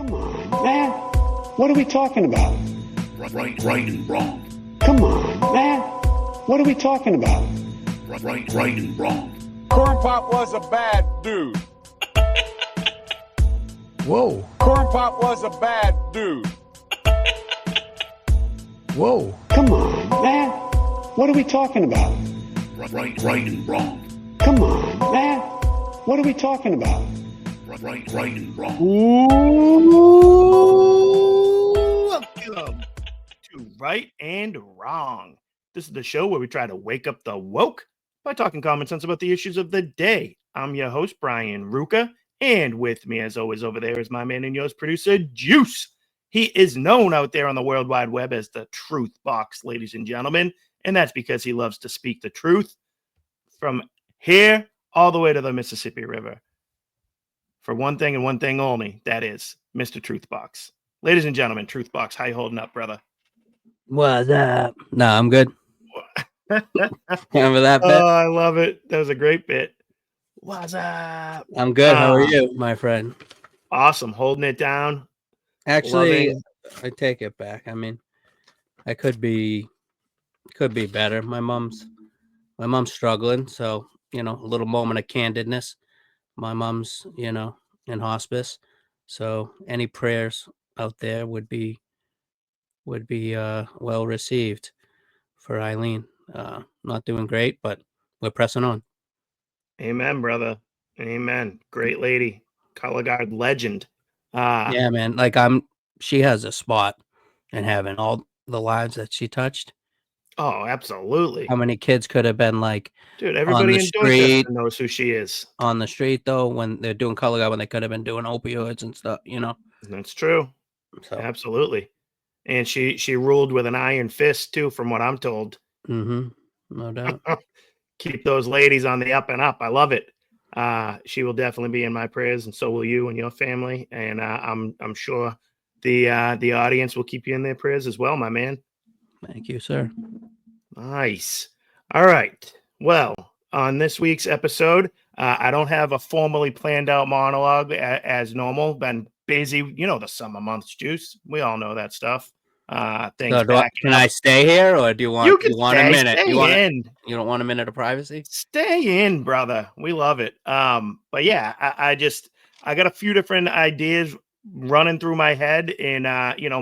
Come on, man. What are we talking about? Right and wrong. Come on, man. What are we talking about? Right and wrong. Corn Pop was a bad dude. Whoa. Corn Pop was a bad dude. Whoa. Come on, man. What are we talking about? Right and wrong. Come on, man. What are we talking about? Right and wrong. Welcome to Right and Wrong. This is the show where we try to wake up the woke by talking common sense about the issues of the day. I'm your host, Brian Ruka, and with me, as always, over there is my man and yours, producer, Juice. He is known out there on the World Wide Web as the Truth Box, ladies and gentlemen, and that's because he loves to speak the truth from here all the way to the Mississippi River. For one thing and one thing only, that is Mr. Truth Box. Ladies and gentlemen, Truth Box, how you holding up, brother? What's up? No, I'm good. Remember that bit? Oh, I love it. That was a great bit. What's up? I'm good. How are you, my friend? Awesome. Holding it down. Actually, Loving. I take it back. I mean, I could be better. My mom's struggling, so a little moment of candidness. My mom's, in hospice, so any prayers out there would be well received for Eileen. Not doing great, but we're pressing on. Amen, brother. Amen. Great lady. Color guard legend. Yeah, man. She has a spot in heaven. All the lives that she touched. Oh, absolutely. How many kids could have been like, dude, everybody in Dorchester knows who she is. On the street, though, when they're doing color guard, when they could have been doing opioids and stuff, That's true. So. Absolutely. And she ruled with an iron fist, too, from what I'm told. Mm-hmm. No doubt. Keep those ladies on the up and up. I love it. She will definitely be in my prayers, and so will you and your family. And I'm sure the audience will keep you in their prayers as well, my man. Thank you, sir. Nice. All right. Well, on this week's episode, I don't have a formally planned out monologue as normal. Been busy, the summer months, Juice. We all know that stuff. Things. So can I stay here, or do you want? You want a minute? Stay in. You don't want a minute of privacy? Stay in, brother. We love it. But yeah, I got a few different ideas running through my head, and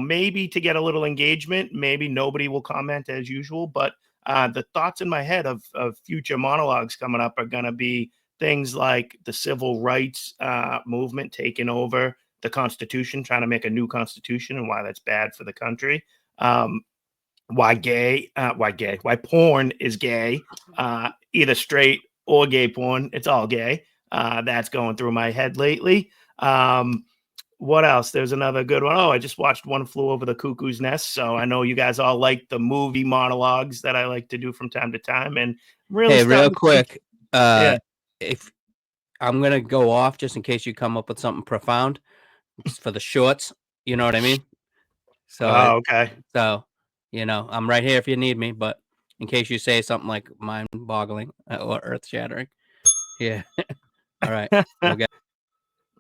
maybe to get a little engagement, maybe nobody will comment as usual, but the thoughts in my head of future monologues coming up are going to be things like the civil rights movement taking over the Constitution, trying to make a new Constitution, and why that's bad for the country. Why porn is gay, either straight or gay porn. It's all gay. That's going through my head lately. What else? There's another good one. Oh, I just watched One Flew Over the Cuckoo's Nest. So I know you guys all like the movie monologues that I like to do from time to time. And really, hey, real quick, if I'm gonna go off just in case you come up with something profound for the shorts, you know what I mean? So, okay. So, I'm right here if you need me. But in case you say something like mind-boggling or earth-shattering, yeah. All right. Okay.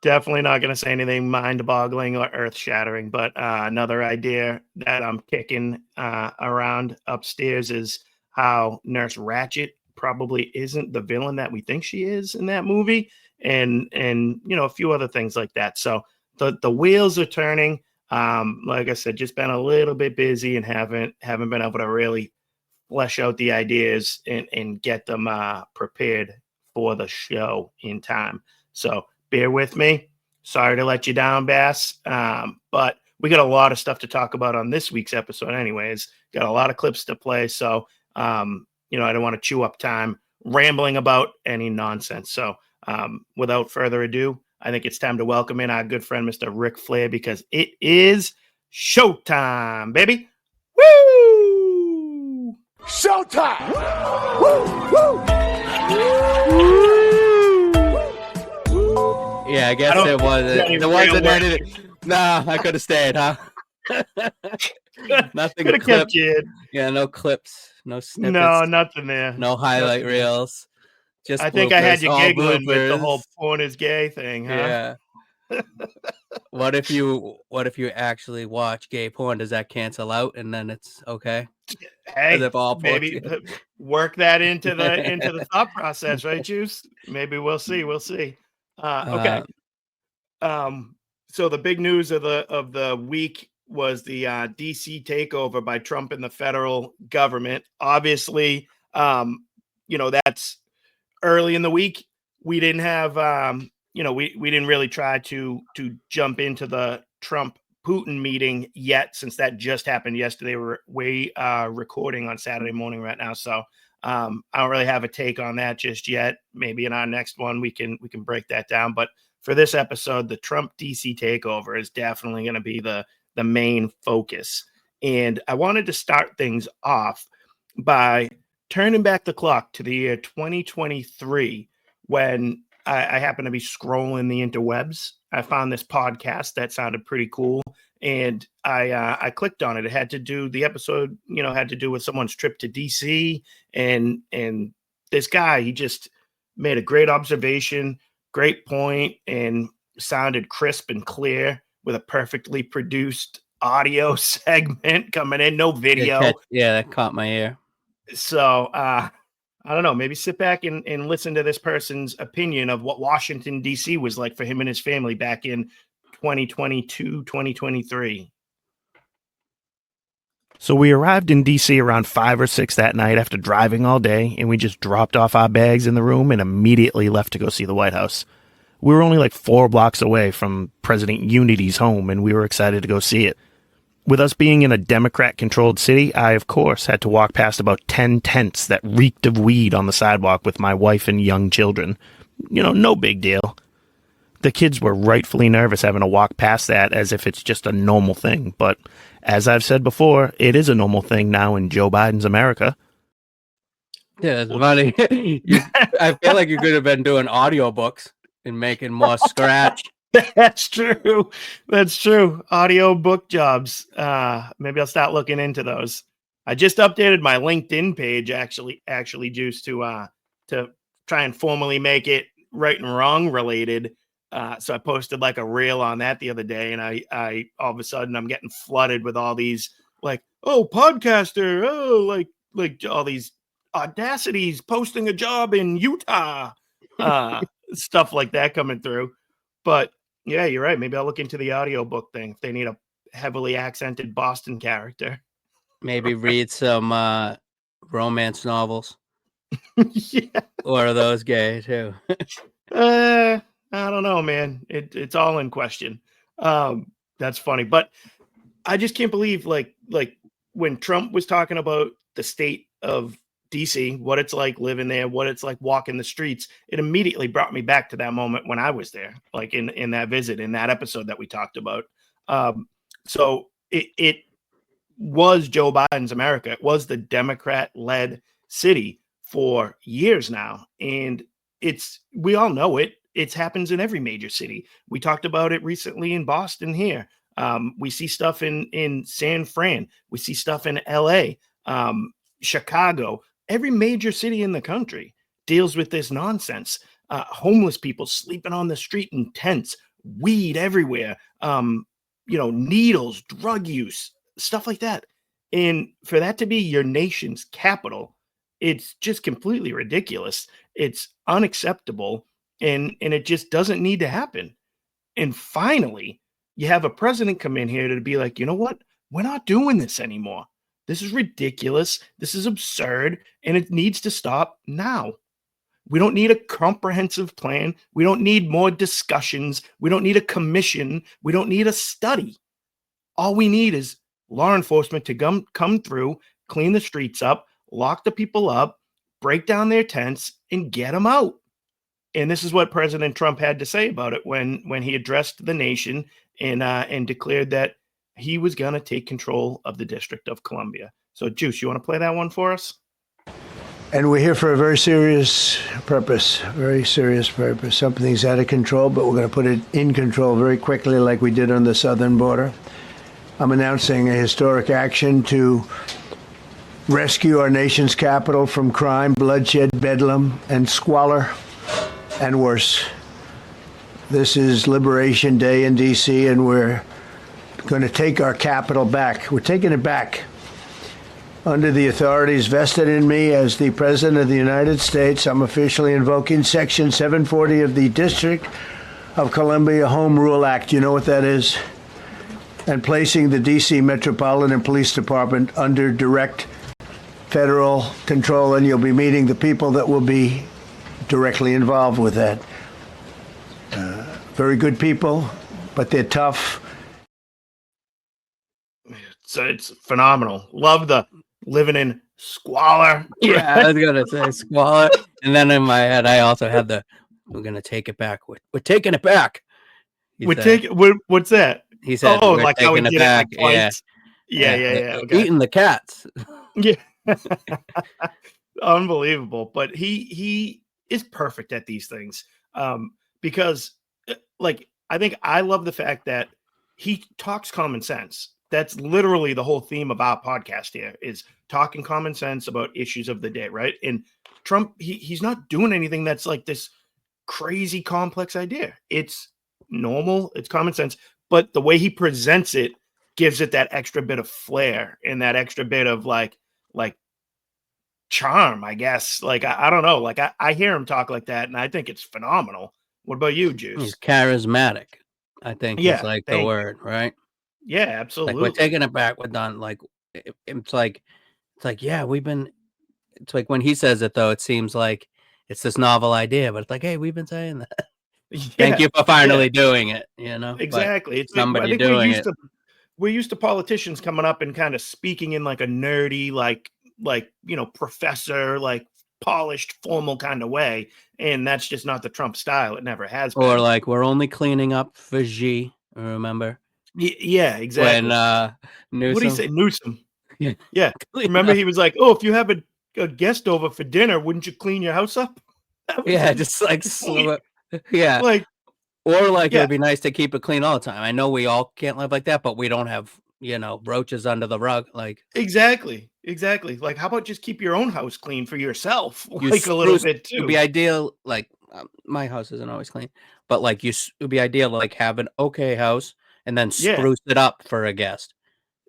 Definitely not going to say anything mind-boggling or earth-shattering, but another idea that I'm kicking around upstairs is how Nurse Ratched probably isn't the villain that we think she is in that movie, and a few other things like that. So the wheels are turning. Like I said, just been a little bit busy and haven't been able to really flesh out the ideas and get them prepared for the show in time. So bear with me. Sorry to let you down, Bass. But we got a lot of stuff to talk about on this week's episode anyways. Got a lot of clips to play. So, I don't want to chew up time rambling about any nonsense. So without further ado, I think it's time to welcome in our good friend, Mr. Ric Flair, because it is showtime, baby. Woo! Showtime! Woo! Yeah, I guess it wasn't. There wasn't anything. Nah, I could have stayed, huh? Nothing. Could have kept you in. Yeah, no clips, no snippets. No, nothing there. No highlight reels. Just I think I had you giggling with the bloopers. whole porn is gay thing, huh? Yeah. What if you actually watch gay porn? Does that cancel out and then it's okay? As Hey, if all porn. maybe work that into the thought process, right, Juice? Maybe we'll see. We'll see. Okay. Um, so the big news of the week was the DC takeover by Trump and the federal government. Obviously, that's early in the week. We didn't have we didn't really try to jump into the Trump Putin meeting yet, since that just happened yesterday. We recording on Saturday morning right now, so I don't really have a take on that just yet. Maybe in our next one we can break that down. But for this episode, the Trump DC takeover is definitely going to be the main focus. And I wanted to start things off by turning back the clock to the year 2023, when I happened to be scrolling the interwebs. I found this podcast that sounded pretty cool, and I clicked on it. It had to do the episode, had to do with someone's trip to DC, and this guy, he just made a great observation, great point, and sounded crisp and clear with a perfectly produced audio segment coming in, no video. Yeah, that caught my ear. So I don't know, maybe sit back and listen to this person's opinion of what Washington, D.C. was like for him and his family back in 2022, 2023. So we arrived in D.C. around 5 or 6 that night after driving all day, and we just dropped off our bags in the room and immediately left to go see the White House. We were only like 4 blocks away from President Unity's home, and we were excited to go see it. With us being in a Democrat-controlled city, I, of course, had to walk past about 10 tents that reeked of weed on the sidewalk with my wife and young children. No big deal. The kids were rightfully nervous having to walk past that as if it's just a normal thing. But as I've said before, it is a normal thing now in Joe Biden's America. Yeah, it's funny. I feel like you could have been doing audiobooks and making more scratch. That's true. That's true. Audio book jobs. Maybe I'll start looking into those. I just updated my LinkedIn page actually Juice, to try and formally make it right and wrong related. So I posted like a reel on that the other day, and I all of a sudden I'm getting flooded with all these like, oh, podcaster, oh, like all these audacities posting a job in Utah, stuff like that coming through. But yeah, you're right. Maybe I'll look into the audiobook thing if they need a heavily accented Boston character. Maybe read some romance novels. Yeah. Or are those gay too? I don't know, man. It's all in question. That's funny. But I just can't believe like when Trump was talking about the state of DC, what it's like living there, what it's like walking the streets, it immediately brought me back to that moment when I was there, like in that visit, in that episode that we talked about. So it was Joe Biden's America. It was the Democrat-led city for years now. And we all know it. It happens in every major city. We talked about it recently in Boston here. We see stuff in San Fran. We see stuff in LA, Chicago. Every major city in the country deals with this nonsense. Homeless people sleeping on the street in tents, weed everywhere, needles, drug use, stuff like that. And for that to be your nation's capital, it's just completely ridiculous. It's unacceptable, and it just doesn't need to happen. And finally, you have a president come in here to be like, you know what? We're not doing this anymore. This is ridiculous. This is absurd, and it needs to stop now. We don't need a comprehensive plan. We don't need more discussions. We don't need a commission. We don't need a study. All we need is law enforcement to come through, clean the streets up, lock the people up, break down their tents, and get them out. And this is what President Trump had to say about it when he addressed the nation and declared that he was going to take control of the District of Columbia. So, Juice, you want to play that one for us? And we're here for a very serious purpose, Something's out of control, but we're going to put it in control very quickly like we did on the southern border. I'm announcing a historic action to rescue our nation's capital from crime, bloodshed, bedlam, and squalor, and worse. This is Liberation Day in D.C., and we're going to take our capital back. We're taking it back. Under the authorities vested in me as the President of the United States, I'm officially invoking Section 740 of the District of Columbia Home Rule Act. You know what that is? And placing the D.C. Metropolitan Police Department under direct federal control, and you'll be meeting the people that will be directly involved with that. Very good people, but they're tough. So it's phenomenal. Love the living in squalor. Yeah, I was gonna say squalor, and then in my head, I also had "We're gonna take it back. We're taking it back." What's that? He said, "Oh, "We're like how we taking it did back." it like twice. Yeah. Okay. Eating the cats. Yeah. Unbelievable. But he is perfect at these things. Because like I think I love the fact that he talks common sense. That's literally the whole theme of our podcast here is talking common sense about issues of the day, right? And Trump, he's not doing anything that's like this crazy complex idea. It's normal, it's common sense, but the way he presents it gives it that extra bit of flair and that extra bit of like charm, I guess. Like I don't know. Like I hear him talk like that, and I think it's phenomenal. What about you, Juice? He's charismatic, I think is like the word, right? Yeah, Like absolutely. we're taking it back. We're done. Like it's like yeah, we've been. It's like when he says it though, it seems like it's this novel idea, but it's like, hey, we've been saying that. Thank you for finally doing it. You know, exactly. But It's like, somebody I think doing it. We're used to politicians coming up and kind of speaking in like a nerdy, like professor, like polished, formal kind of way, and that's just not the Trump style. It never has been. Or like we're only cleaning up for Xi. Remember? Yeah, exactly. When Newsom. What do you say, Newsom? Yeah. Clean Remember, up. he was like, "Oh, if you have a guest over for dinner, wouldn't you clean your house up?" Yeah, just like yeah. Like, Or like it yeah, would be nice to keep it clean all the time. I know we all can't live like that, but we don't have, roaches under the rug. Like exactly. Like, how about just keep your own house clean for yourself, you like a little spruce, bit it'd too. be ideal. Like my house isn't always clean, but like it'd be ideal to like have an okay house and then Yeah, spruce it up for a guest.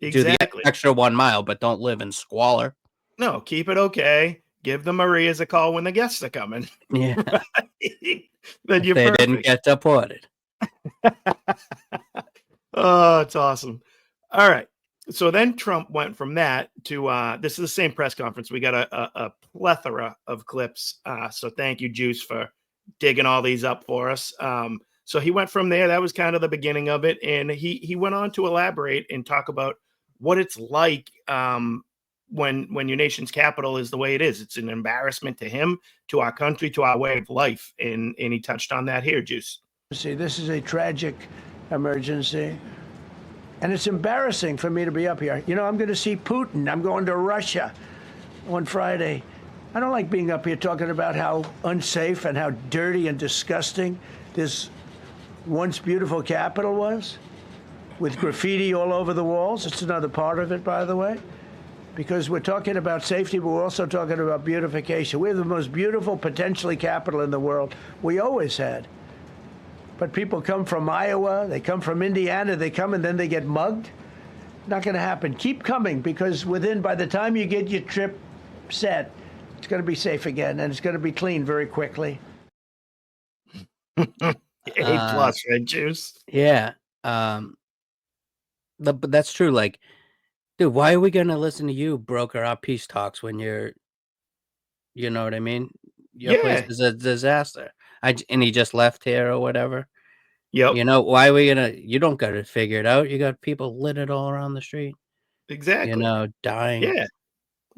Do the exactly. extra 1 mile, but don't live in squalor. No, keep it okay. Give the Marias a call when the guests are coming. Yeah, Then you're they perfect. didn't get deported. Oh, it's awesome. All right. So then Trump went from that to this is the same press conference. We got a plethora of clips. So thank you, Juice, for digging all these up for us. So he went from there. That was kind of the beginning of it. And he went on to elaborate and talk about what it's like when your nation's capital is the way it is. It's an embarrassment to him, to our country, to our way of life. And he touched on that here, Juice. See, this is a tragic emergency. And it's embarrassing for me to be up here. I'm going to see Putin. I'm going to Russia on Friday. I don't like being up here talking about how unsafe and how dirty and disgusting this once beautiful capital was, with graffiti all over the walls. It's another part of it, by the way, because we're talking about safety, but we're also talking about beautification. We have the most beautiful, potentially, capital in the world. We always had. But people come from Iowa, they come from Indiana, they come and then they get mugged. Not going to happen. Keep coming, because by the time you get your trip set, it's going to be safe again, and it's going to be clean very quickly. A+, right, Juice? Yeah. But that's true. Like, dude, why are we going to listen to you broker our peace talks when you know what I mean? Your place is a disaster. And he just left here or whatever. Yep. Why are we you don't got to figure it out. You got people littered all around the street. Exactly. Dying.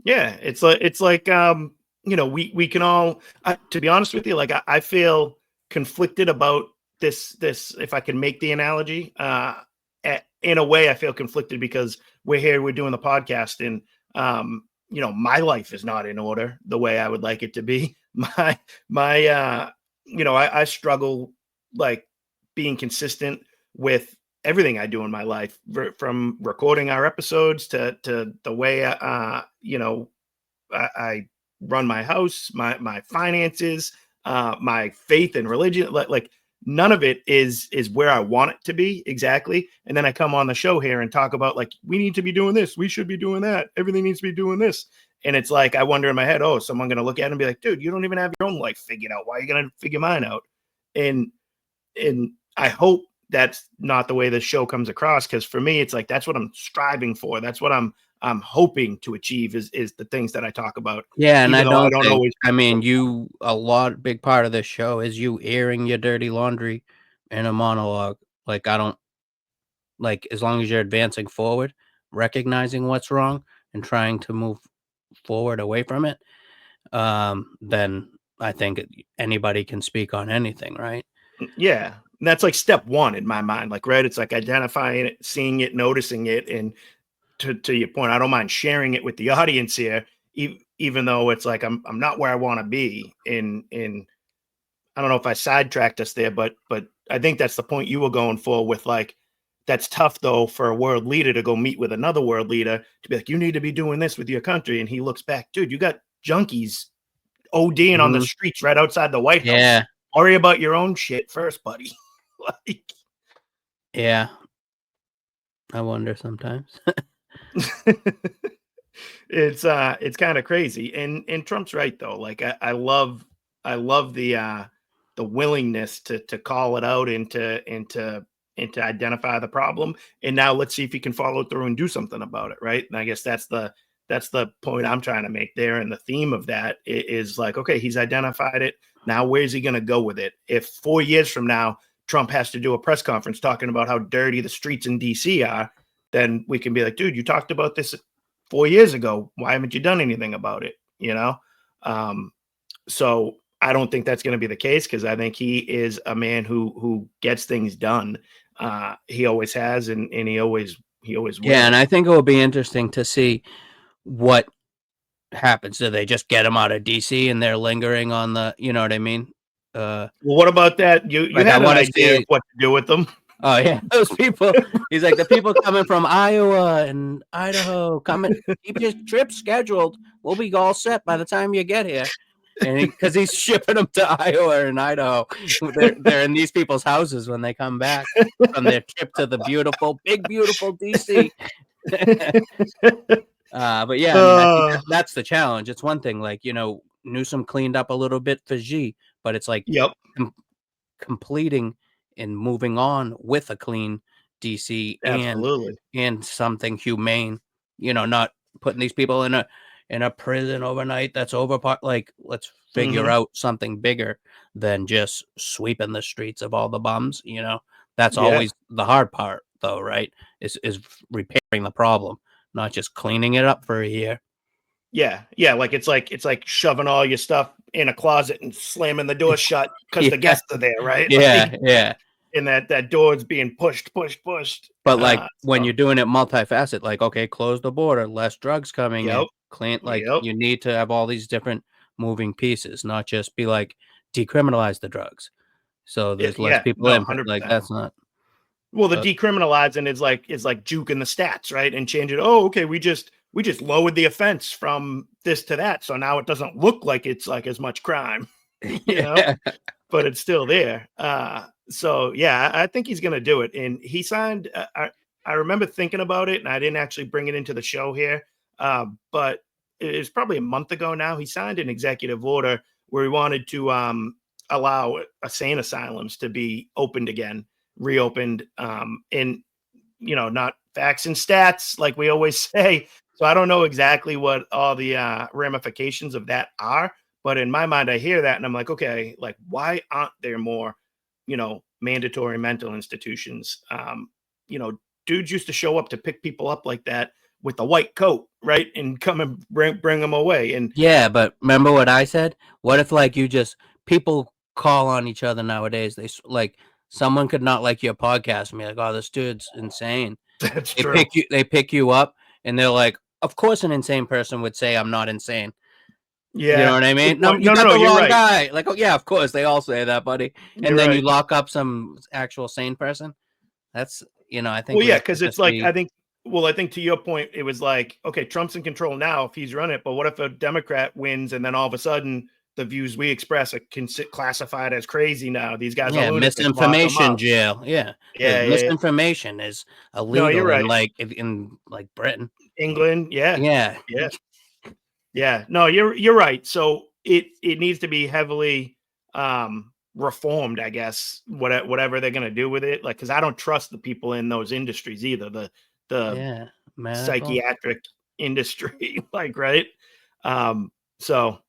Yeah. It's like we can all, to be honest with you, like I feel conflicted about this, if I can make the analogy, in a way I feel conflicted because we're doing the podcast and, my life is not in order the way I would like it to be. I struggle like being consistent with everything I do in my life, from recording our episodes to the way I run my house, my finances, my faith and religion. Like none of it is where I want it to be exactly. And then I come on the show here and talk about like, we need to be doing this, we should be doing that, everything needs to be doing this. And it's like, I wonder in my head, oh, someone going to look at it and be like, dude, you don't even have your own life figured out. Why are you going to figure mine out? And I hope that's not the way the show comes across. Cause for me, it's like, that's what I'm striving for. That's what I'm hoping to achieve is the things that I talk about. Yeah, and I don't think, always. I mean, big part of this show is you airing your dirty laundry in a monologue. Like, I don't, like, as long as you're advancing forward, recognizing what's wrong and trying to move forward away from it, then I think anybody can speak on anything, right? Yeah. And that's like step one in my mind. Like, right. It's like identifying it, seeing it, noticing it. And to your point, I don't mind sharing it with the audience here, even though it's like, I'm not where I want to be in, I don't know if I sidetracked us there, but I think that's the point you were going for with like, that's tough though for a world leader to go meet with another world leader to be like, you need to be doing this with your country. And he looks back, dude, you got junkies ODing on the streets right outside the White House. Yeah. Worry about your own shit first, buddy. Like, yeah. I wonder sometimes. it's kind of crazy. And Trump's right though. Like I love the willingness to call it out and to identify the problem. And now let's see if he can follow through and do something about it. Right. And I guess that's the point I'm trying to make there. And the theme of that is like, okay, he's identified it. Now, where's he going to go with it? If 4 years from now, Trump has to do a press conference talking about how dirty the streets in DC are, then we can be like, dude, you talked about this 4 years ago. Why haven't you done anything about it? You know? So I don't think that's going to be the case because I think he is a man who gets things done. He always has, and he always will. Yeah, and I think it will be interesting to see what happens. Do they just get him out of DC and they're lingering on the, you know what I mean? Well, what about that? You like, had an idea of what to do with them. Oh yeah, those people. He's like, the people coming from Iowa and Idaho, keep your trip scheduled. We'll be all set by the time you get here. And because he's shipping them to Iowa and Idaho, they're in these people's houses when they come back from their trip to the big beautiful DC. But yeah, I mean, I think that's the challenge. It's one thing, like, you know, Newsom cleaned up a little bit for Xi, but it's like completing and moving on with a clean DC and something humane. You know, not putting these people in a prison overnight that's like, let's figure out something bigger than just sweeping the streets of all the bums. You know, that's always the hard part, though, right? Is repairing the problem, not just cleaning it up for a year. Yeah. Like it's like shoving all your stuff in a closet and slamming the door shut because the guests are there, right? Yeah, like, and that door is being pushed. But like when you're doing it multifaceted, like, okay, close the border, less drugs coming in, clean, like you need to have all these different moving pieces, not just be like decriminalize the drugs. So there's less people in. Like that's not. Well, the decriminalizing is like juking the stats, right? And change it. Oh, okay, we just lowered the offense from this to that, so now it doesn't look like it's like as much crime, you know, but it's still there. So yeah, I think he's gonna do it. And he signed. I remember thinking about it, and I didn't actually bring it into the show here, but it was probably a month ago now. He signed an executive order where he wanted to allow insane asylums to be opened again. Reopened and you know, not facts and stats like we always say. So I don't know exactly what all the ramifications of that are, but in my mind I hear that and I'm like, okay, like why aren't there more, you know, mandatory mental institutions? You know, dudes used to show up to pick people up like that with a white coat, right, and come and bring them away. And yeah, but remember what I said? What if like people call on each other nowadays? They like someone could not like your podcast and be like, "Oh, this dude's insane." That's true. They pick you up, and they're like, "Of course, an insane person would say I'm not insane." Yeah, you know what I mean. No, you got the wrong guy. Like, oh yeah, of course, they all say that, buddy. And then you lock up some actual sane person. That's I think. Well, yeah, because it's like I think to your point, it was like, okay, Trump's in control now if he's running it, but what if a Democrat wins and then all of a sudden the views we express are classified as crazy now. These guys are Yeah, lunatics. Lock 'em misinformation up. jail. Yeah, Yeah, yeah, yeah. misinformation is No, you're illegal in right. like Britain. England, yeah, Yeah, yeah, yeah. No, you're right. So it needs to be heavily reformed, I guess. Whatever they're gonna do with it, like, because I don't trust the people in those industries either. The yeah, medical. psychiatric industry, like, right? So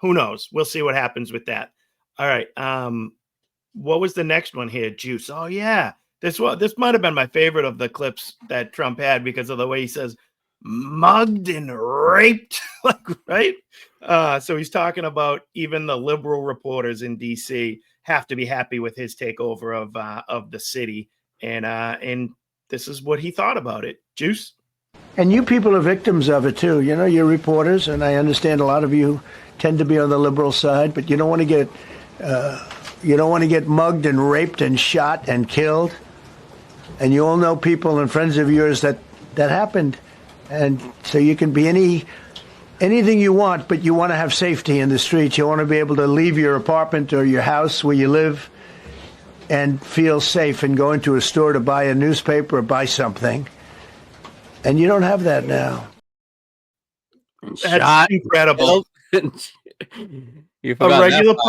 who knows? We'll see what happens with that. All right. What was the next one here? Juice. Oh yeah. This might have been my favorite of the clips that Trump had because of the way he says mugged and raped. Like, right? So he's talking about even the liberal reporters in DC have to be happy with his takeover of the city. And this is what he thought about it. Juice. And you people are victims of it too. You know, you're reporters, and I understand a lot of you tend to be on the liberal side, but you don't want to get mugged and raped and shot and killed. And you all know people and friends of yours that happened. And so you can be anything you want, but you want to have safety in the streets. You want to be able to leave your apartment or your house where you live and feel safe and go into a store to buy a newspaper or buy something. And you don't have that now. That's incredible. You A forgot regular that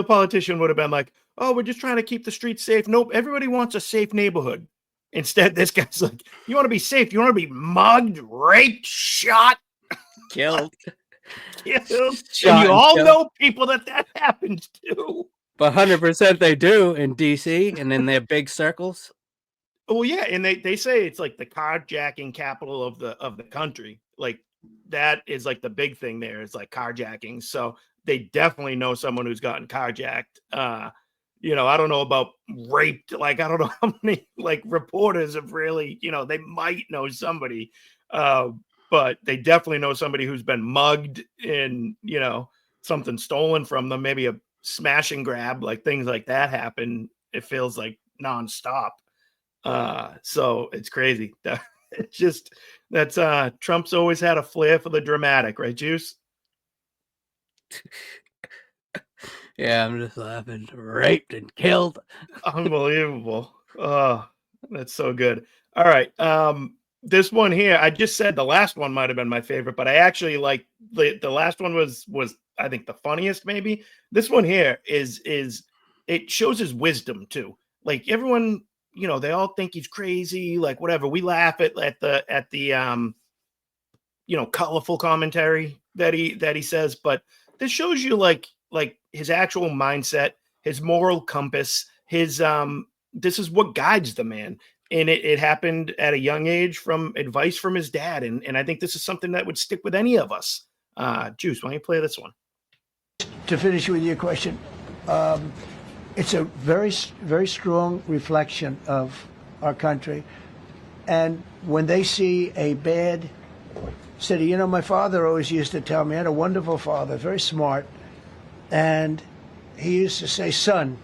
politician would have been like, "Oh, we're just trying to keep the streets safe." Nope, everybody wants a safe neighborhood. Instead, this guy's like, "You want to be safe? You want to be mugged, raped, shot, killed. killed?" Shot And you and all killed. know people that happens to. But 100% they do in DC and in their big circles. Well, yeah, and they say it's like the carjacking capital of the country. Like, that is like the big thing there is like carjacking. So they definitely know someone who's gotten carjacked. I don't know about raped. Like, I don't know how many like reporters have really, they might know somebody, but they definitely know somebody who's been mugged and something stolen from them. Maybe a smash and grab, like things like that happen. It feels like nonstop. So it's crazy. It's just that's Trump's always had a flair for the dramatic, right, Juice? Yeah, I'm just laughing. Raped and killed. Unbelievable. Oh, that's so good. All right. This one here, I just said the last one might have been my favorite, but I actually like the last one was I think the funniest maybe. This one here is it shows his wisdom too. Like everyone, they all think he's crazy, like whatever. We laugh at the colorful commentary that he says, but this shows you like his actual mindset, his moral compass, his this is what guides the man. And it happened at a young age from advice from his dad. And I think this is something that would stick with any of us. Juice, why don't you play this one? To finish with your question, it's a very, very strong reflection of our country. And when they see a bad city, my father always used to tell me, I had a wonderful father, very smart. And he used to say, son,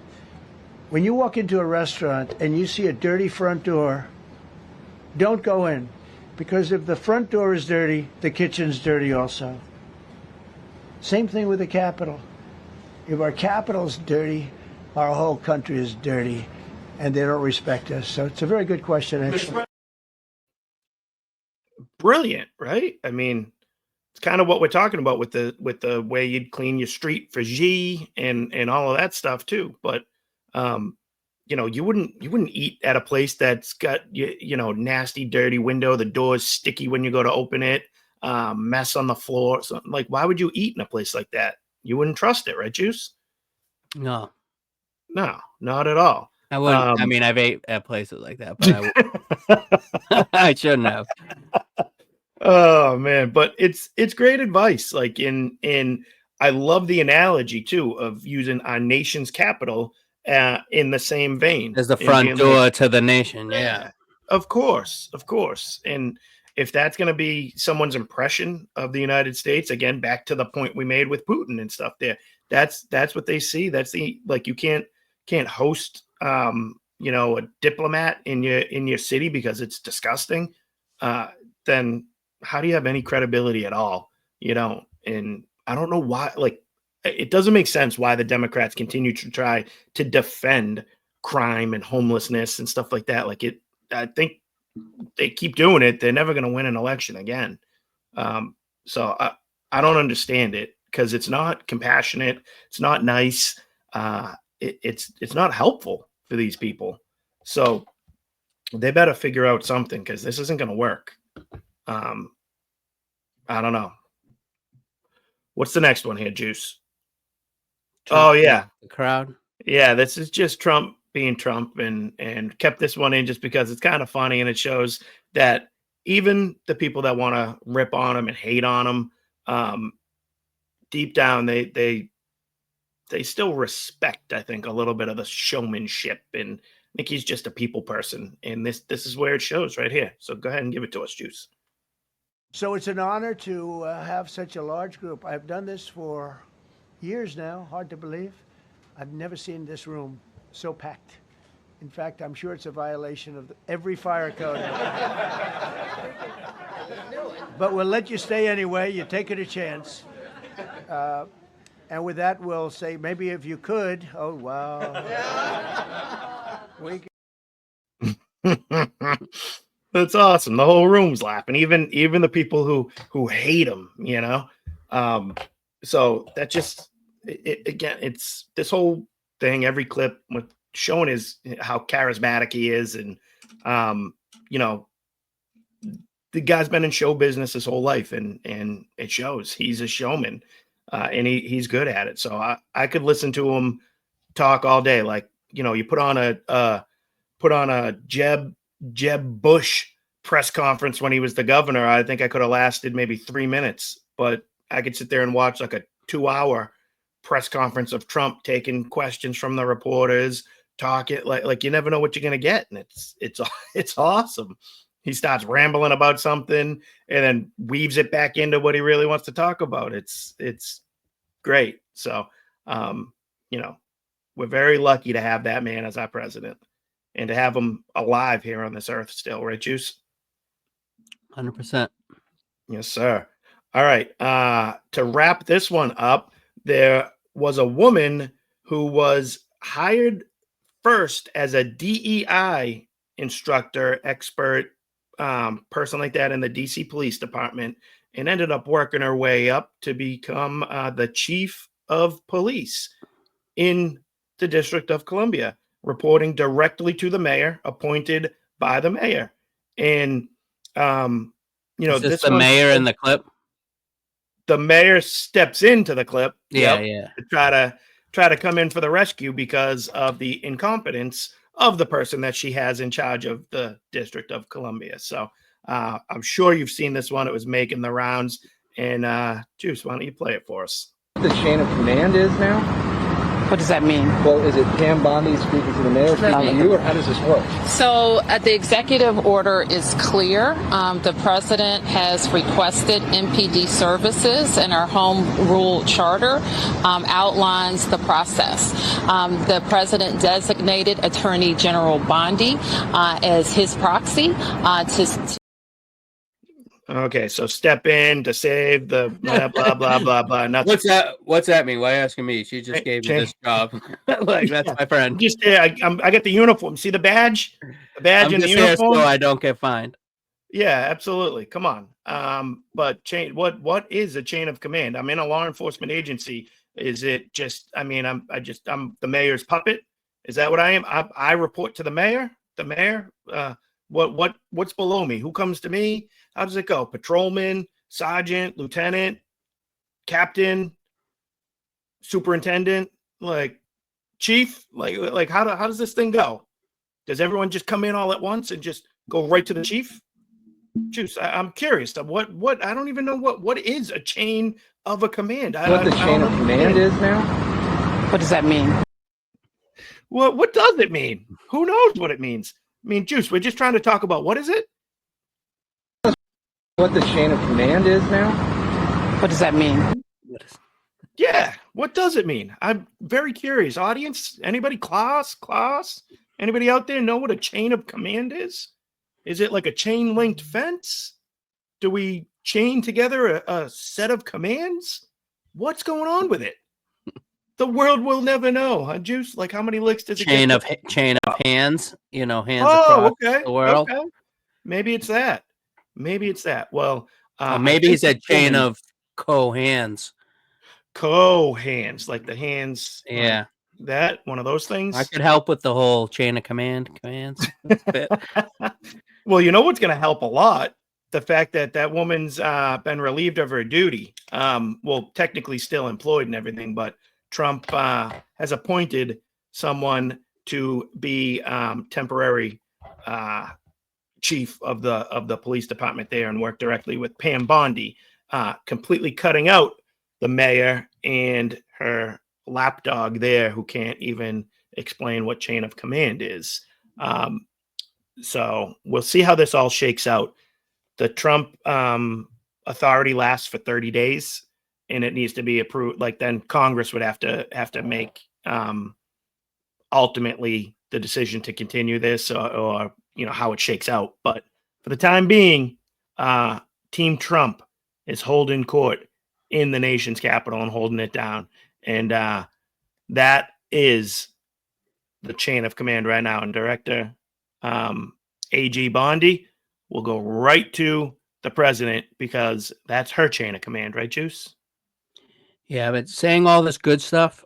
when you walk into a restaurant and you see a dirty front door, don't go in. Because if the front door is dirty, the kitchen's dirty also. Same thing with the Capitol. If our Capitol's dirty, our whole country is dirty, and they don't respect us. So it's a very good question, actually. Brilliant, right? I mean, it's kind of what we're talking about with the way you'd clean your street for G and all of that stuff too. But you wouldn't eat at a place that's got nasty, dirty window, the door's sticky when you go to open it, mess on the floor. So, like, why would you eat in a place like that? You wouldn't trust it, right, Juice? No, not at all. I wouldn't. I mean, I've ate at places like that, but I shouldn't have. Oh man, but it's great advice. Like in I love the analogy too of using our nation's capital in the same vein As the and front being door like, to the nation. Yeah. of course. And if that's going to be someone's impression of the United States, again, back to the point we made with Putin and stuff there, that's what they see. That's you can't host, a diplomat in your city because it's disgusting. Then how do you have any credibility at all? You don't. And I don't know why, like, it doesn't make sense why the Democrats continue to try to defend crime and homelessness and stuff like that. Like I think they keep doing it. They're never going to win an election again. So I don't understand it because it's not compassionate. It's not nice. It's not helpful for these people. So they better figure out something because this isn't going to work. I don't know. What's the next one here, Juice? Trump, Oh yeah, the crowd. yeah. This is just Trump being Trump, and kept this one in just because it's kind of funny and it shows that even the people that want to rip on him and hate on him, deep down they still respect, I think, a little bit of the showmanship, and I think he's just a people person, and this is where it shows right here. So go ahead and give it to us, Juice. So it's an honor to have such a large group. I've done this for years now, hard to believe. I've never seen this room so packed. In fact, I'm sure it's a violation of every fire code. But we'll let you stay anyway. You're taking a chance. And with that, we'll say, maybe if you could. Oh, wow. That's awesome. The whole room's laughing, even the people who hate him, you know. So that just again, it's this whole thing. Every clip with showing is how charismatic he is, and you know, the guy's been in show business his whole life, and it shows. He's a showman, and he's good at it. So I could listen to him talk all day. Like, you know, you put on a Jeb Bush press conference when he was the governor. I think I could have lasted maybe 3 minutes, but I could sit there and watch like a 2-hour press conference of Trump taking questions from the reporters, talking like you never know what you're gonna get, and it's awesome. He starts rambling about something and then weaves it back into what he really wants to talk about. It's great. So you know, we're very lucky to have that man as our president and to have him alive here on this earth still, right, Juice? 100%. Yes, sir. All right. To wrap this one up, there was a woman who was hired first as a DEI instructor, expert, person like that in the DC Police Department, and ended up working her way up to become the chief of police in the District of Columbia, reporting directly to the mayor, appointed by the mayor. And you know, Is this this the mayor in the clip? The mayor steps into the clip, Yeah, to try to come in for the rescue because of the incompetence of the person that she has in charge of the District of Columbia. So I'm sure you've seen this one. It was making the rounds. And Juice, why don't you play it for us? The chain of command is now? What does that mean? Well, is it Pam Bondi speaking to the mayor, speaking to you, or how does this work? So the executive order is clear. The president has requested MPD services, and our home rule charter outlines the process. The president designated Attorney General Bondi as his proxy to Okay, so step in to save the blah blah blah blah blah. Nothing. What's that mean? Why are you asking me? She just gave me this job. Like, that's my friend. Just I got the uniform. See the badge? The badge and the uniform. So I don't get fined. Yeah, absolutely. Come on. But what is a chain of command? I'm in a law enforcement agency. Is it just? I mean, I'm the mayor's puppet. Is that what I am? I report to the mayor. The mayor. What's below me? Who comes to me? How does it go? Patrolman, sergeant, lieutenant, captain, superintendent, like chief? Like how does this thing go? Does everyone just come in all at once and just go right to the chief? Juice, I'm curious. What I don't even know what is a chain of a command. What the chain of command is now? What does that mean? What does it mean? Who knows what it means? I mean, Juice, we're just trying to talk about what is it? What the chain of command is now? What does that mean? Yeah, what does it mean? I'm very curious. Audience, anybody? Class? Anybody out there know what a chain of command is? Is it like a chain linked fence? Do we chain together a set of commands? What's going on with it? The world will never know, huh, Juice? Like, how many licks does it chain get? of chain of hands, hands Oh, across okay, the world. okay. Maybe it's that. Maybe it's that. Well, Or I maybe he think this said chain woman of hands. co-hands, like the hands, like Yeah. that, one of those I things. could help with the whole chain of commands bit. Well, you know what's going to help a lot? The fact that that woman's been relieved of her duty. Well, technically still employed and everything, but Trump has appointed someone to be temporary chief of the police department there and work directly with Pam Bondi, completely cutting out the mayor and her lapdog there, who can't even explain what chain of command is. So we'll see how this all shakes out. The Trump authority lasts for 30 days, and it needs to be approved. Like then Congress would have to make ultimately the decision to continue this, or how it shakes out. But for the time being, Team Trump is holding court in the nation's capital and holding it down, and that is the chain of command right now. And Director AG Bondi will go right to the president because that's her chain of command, right, Juice? Yeah, but saying all this good stuff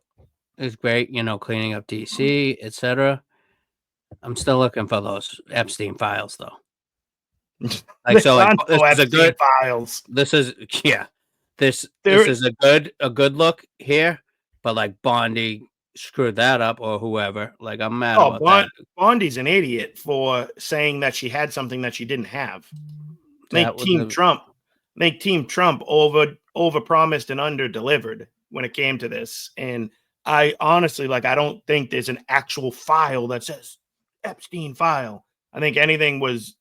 is great, cleaning up DC, etc. I'm still looking for those Epstein files though. Like so, like this is a good files. This is yeah. This There, is a good look here, but like Bondi screwed that up or whoever. Like I'm mad about that. Bondi's an idiot for saying that she had something that she didn't have. That was a, Make Team Trump over promised and under delivered when it came to this. And I honestly, like, I don't think there's an actual file that says Epstein file. I think anything was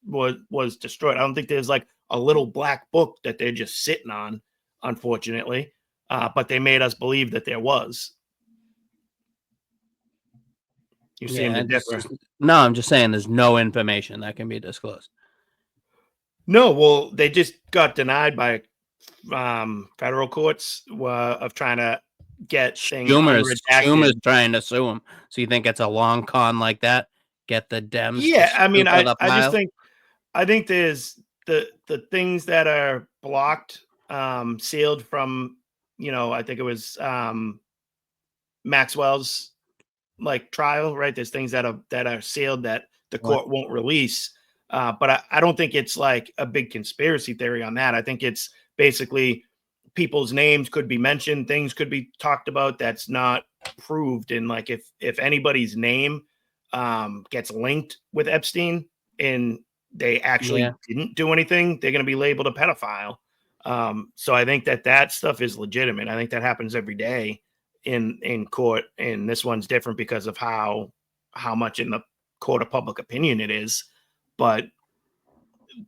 destroyed. I don't think there's like a little black book that they're just sitting on, unfortunately. But they made us believe that there was. You seem to differ. No, I'm just saying there's no information that can be disclosed. No, well, they just got denied by federal courts of trying to get things Schumer's unredacted. trying to sue him. So you think it's a long con like that? Get the Dems. Yeah, I mean, I just think think there's the things that are blocked, sealed from, I think it was Maxwell's like trial, right? There's things that are sealed that the court won't release. But I don't think it's like a big conspiracy theory on that. I think it's basically people's names could be mentioned, things could be talked about that's not proved. And like if anybody's name gets linked with Epstein and they actually didn't do anything, they're going to be labeled a pedophile. So I think that stuff is legitimate. I think that happens every day in court, and this one's different because of how much in the court of public opinion it is. But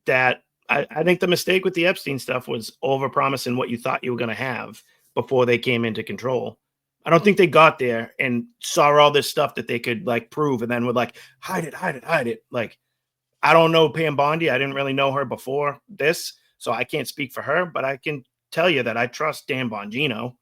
that I think the mistake with the Epstein stuff was overpromising what you thought you were going to have before they came into control. I don't think they got there and saw all this stuff that they could like prove and then would like hide it. Like, I don't know Pam Bondi. I didn't really know her before this, so I can't speak for her, but I can tell you that I trust Dan Bongino.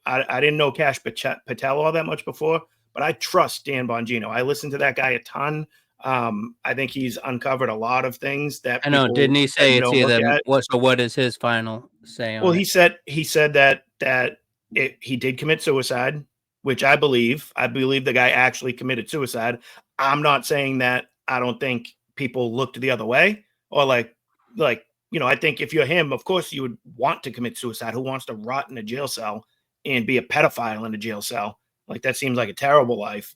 I didn't know Cash Patel all that much before, but I trust Dan Bongino. I listen to that guy a ton. I think he's uncovered a lot of things that I know. Didn't he say it's either what? So what is his final say on Well, it? he said that he did commit suicide, which I believe. I believe the guy actually committed suicide. I'm not saying that I don't think people looked the other way or like I think if you're him, of course you would want to commit suicide. Who wants to rot in a jail cell and be a pedophile in a jail cell? Like that seems like a terrible life.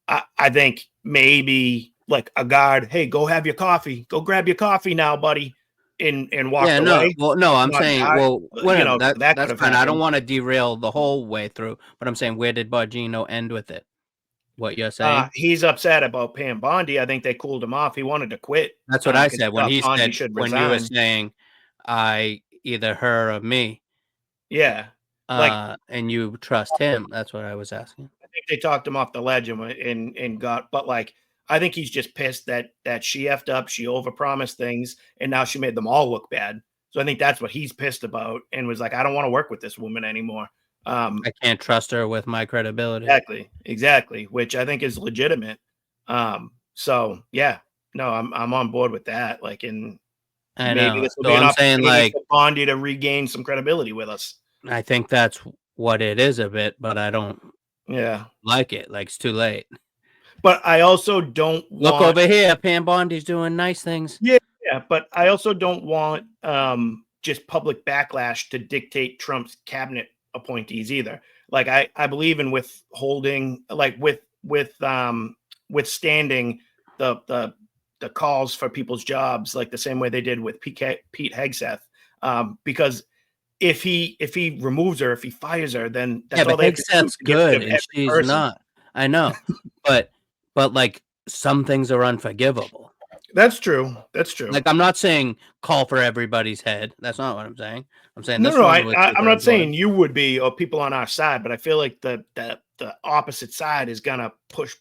I think maybe like a guard, hey, go have your coffee, go grab your coffee now, buddy, and walk away. No, I'm saying, whatever. That That's fine. I don't want to derail the whole way through, but I'm saying, where did Bongino end with it? What you're saying? He's upset about Pam Bondi. I think they cooled him off. He wanted to quit. That's what I said when he Bondi said should when resign. you were saying, I either her or me. Yeah. And you trust him. That's what I was asking. I think they talked him off the ledge and got, but like, I think he's just pissed that she effed up. She overpromised things and now she made them all look bad. So I think that's what he's pissed about and was like, I don't want to work with this woman anymore. I can't trust her with my credibility. Exactly, which I think is legitimate. So yeah, no, I'm on board with that. Like, and I maybe know. this will So be an I'm saying, opportunity like, for Bondi to regain some credibility with us. I think that's what it is a bit, but I don't Yeah, like it. Like, it's too late. but I also don't Look want. over here, Pam Bondi's doing nice things. Yeah, but I also don't want just public backlash to dictate Trump's cabinet appointees either. Like I believe in withholding, like withstanding the calls for people's jobs, like the same way they did with Pete Hegseth, because if he removes her, if he fires her, then that's Yeah, all but they have to do Hegseth's to get rid good of and every she's person. not. I know, but like some things are unforgivable. That's true. That's true. Like, I'm not saying call for everybody's head. That's not what I'm saying. I'm saying No, this no, one was I'm super not saying important. you would be or people on our side, but I feel like the opposite side is gonna push,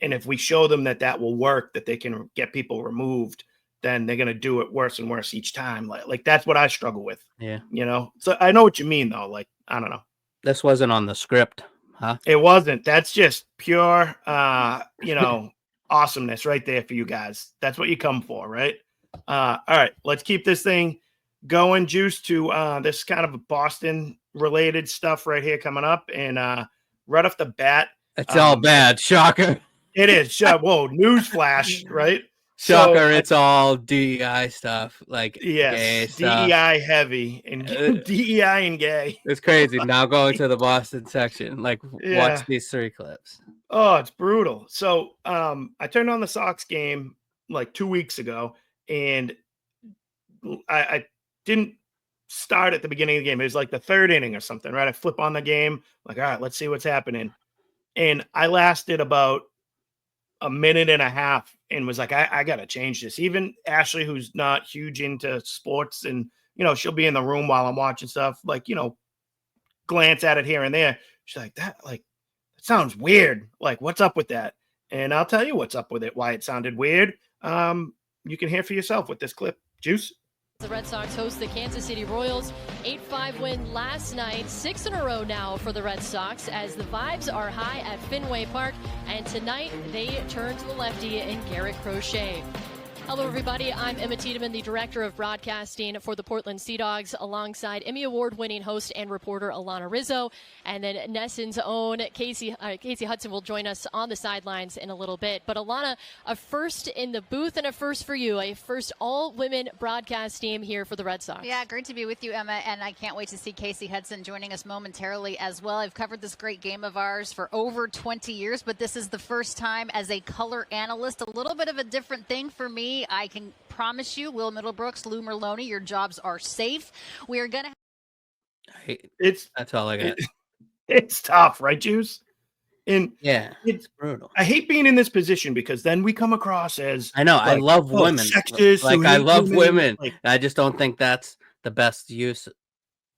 and if we show them that will work, that they can get people removed, then they're gonna do it worse and worse each time. Like that's what I struggle with. Yeah. You know, so I know what you mean though. Like I don't know, This wasn't on the script, huh? it wasn't. That's just pure, awesomeness right there for you guys. That's what you come for, right? All right, let's keep this thing going, Juice, to this kind of Boston related stuff right here coming up. And right off the bat, It's all bad. Shocker. it is. Whoa, newsflash, right? Shocker, So, it's all DEI stuff, like gay yes, stuff. DEI heavy and DEI and gay. It's crazy. Now going to the Boston section. Like, Yeah. watch these 3 clips. Oh, it's brutal. So I turned on the Sox game like 2 weeks ago, and I didn't start at the beginning of the game. It was like the 3rd inning or something, right? I flip on the game, like, all right, let's see what's happening. And I lasted about a minute and a half and was like, I got to change this. Even Ashley, who's not huge into sports, and, she'll be in the room while I'm watching stuff, like, glance at it here and there. She's like, that sounds weird. Like, what's up with that? And I'll tell you what's up with it, why it sounded weird. You can hear for yourself with this clip. Juice? The Red Sox host the Kansas City Royals. 8-5 win last night. 6 in a row now for the Red Sox as the vibes are high at Fenway Park. And tonight they turn to the lefty in Garrett Crochet. Hello, everybody. I'm Emma Tiedemann, the Director of Broadcasting for the Portland Sea Dogs, alongside Emmy Award-winning host and reporter Alana Rizzo. And then Nesson's own Casey Hudson will join us on the sidelines in a little bit. But Alana, a first in the booth and a first for you, a first all-women broadcast team here for the Red Sox. Yeah, great to be with you, Emma, and I can't wait to see Casey Hudson joining us momentarily as well. I've covered this great game of ours for over 20 years, but this is the first time as a color analyst, a little bit of a different thing for me. I can promise you, Will Middlebrooks, Lou Merlone, your jobs are safe. We are going to. That's all I got. It's tough, right, Juice? And yeah, it's brutal. I hate being in this position because then we come across as I know I love women. Sexist, like I love women. Like, I just don't think that's the best use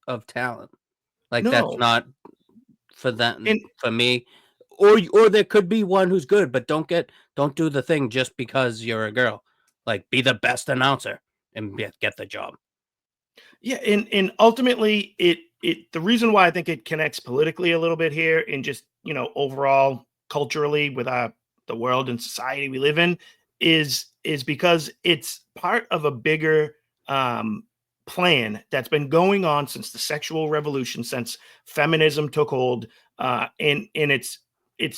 of talent. Like that's not for them. For me. Or there could be one who's good, but don't do the thing just because you're a girl. Like, be the best announcer and get the job. Yeah, and ultimately, the reason why I think it connects politically a little bit here, and just overall culturally with the world and society we live in, is because it's part of a bigger plan that's been going on since the sexual revolution, since feminism took hold, and it's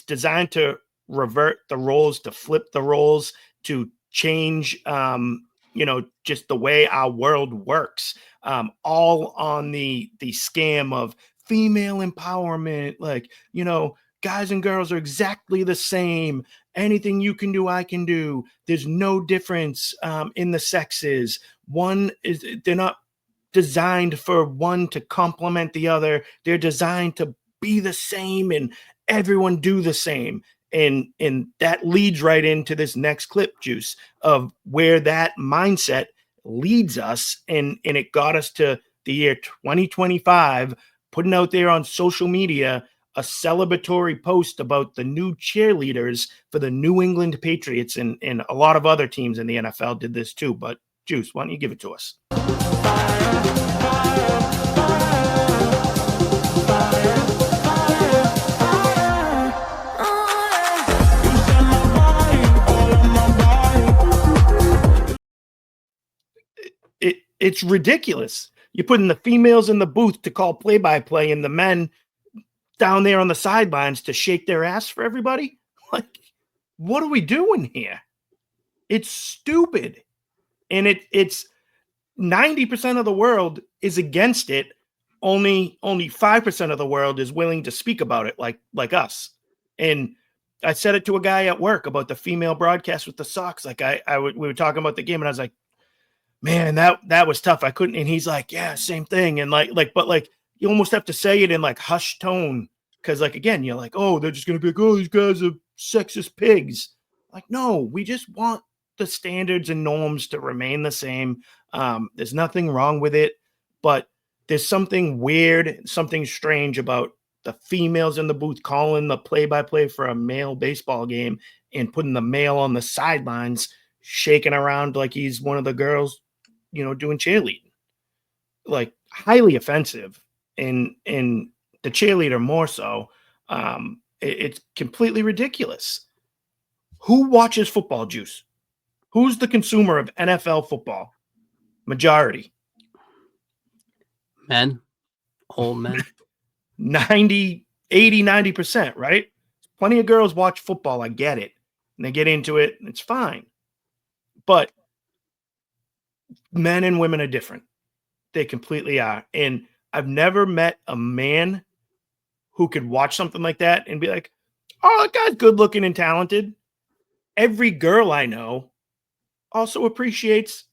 designed to revert the roles, to flip the roles, to change just the way our world works, all on the scam of female empowerment. Like, guys and girls are exactly the same. Anything you can do, I can do. There's no difference in the sexes. They're not designed for one to complement the other. They're designed to be the same and everyone do the same. And that leads right into this next clip, Juice, of where that mindset leads us. And it got us to the year 2025, putting out there on social media a celebratory post about the new cheerleaders for the New England Patriots, and a lot of other teams in the NFL did this too. But Juice, why don't you give it to us? It's ridiculous. You're putting the females in the booth to call play-by-play and the men down there on the sidelines to shake their ass for everybody. Like, what are we doing here? It's stupid. And it's 90% of the world is against it. Only 5% of the world is willing to speak about it like us. And I said it to a guy at work about the female broadcast with the Sox. Like we were talking about the game, and I was like, man, that was tough. I couldn't. And he's like, yeah, same thing. And but you almost have to say it in like hushed tone. Cause like, again, you're like, oh, they're just going to be like, oh, these guys are sexist pigs. Like, no, we just want the standards and norms to remain the same. There's nothing wrong with it, but there's something weird, something strange about the females in the booth calling the play-by-play for a male baseball game and putting the male on the sidelines, shaking around like he's one of the girls, doing cheerleading. Like, highly offensive, and the cheerleader more so. It's completely ridiculous. Who watches football, Juice? Who's the consumer of NFL football? Majority. Men. Old men. 90%, right? Plenty of girls watch football. I get it. And they get into it. And it's fine. But men and women are different. They completely are. And I've never met a man who could watch something like that and be like, oh, that guy's good looking and talented. Every girl I know also appreciates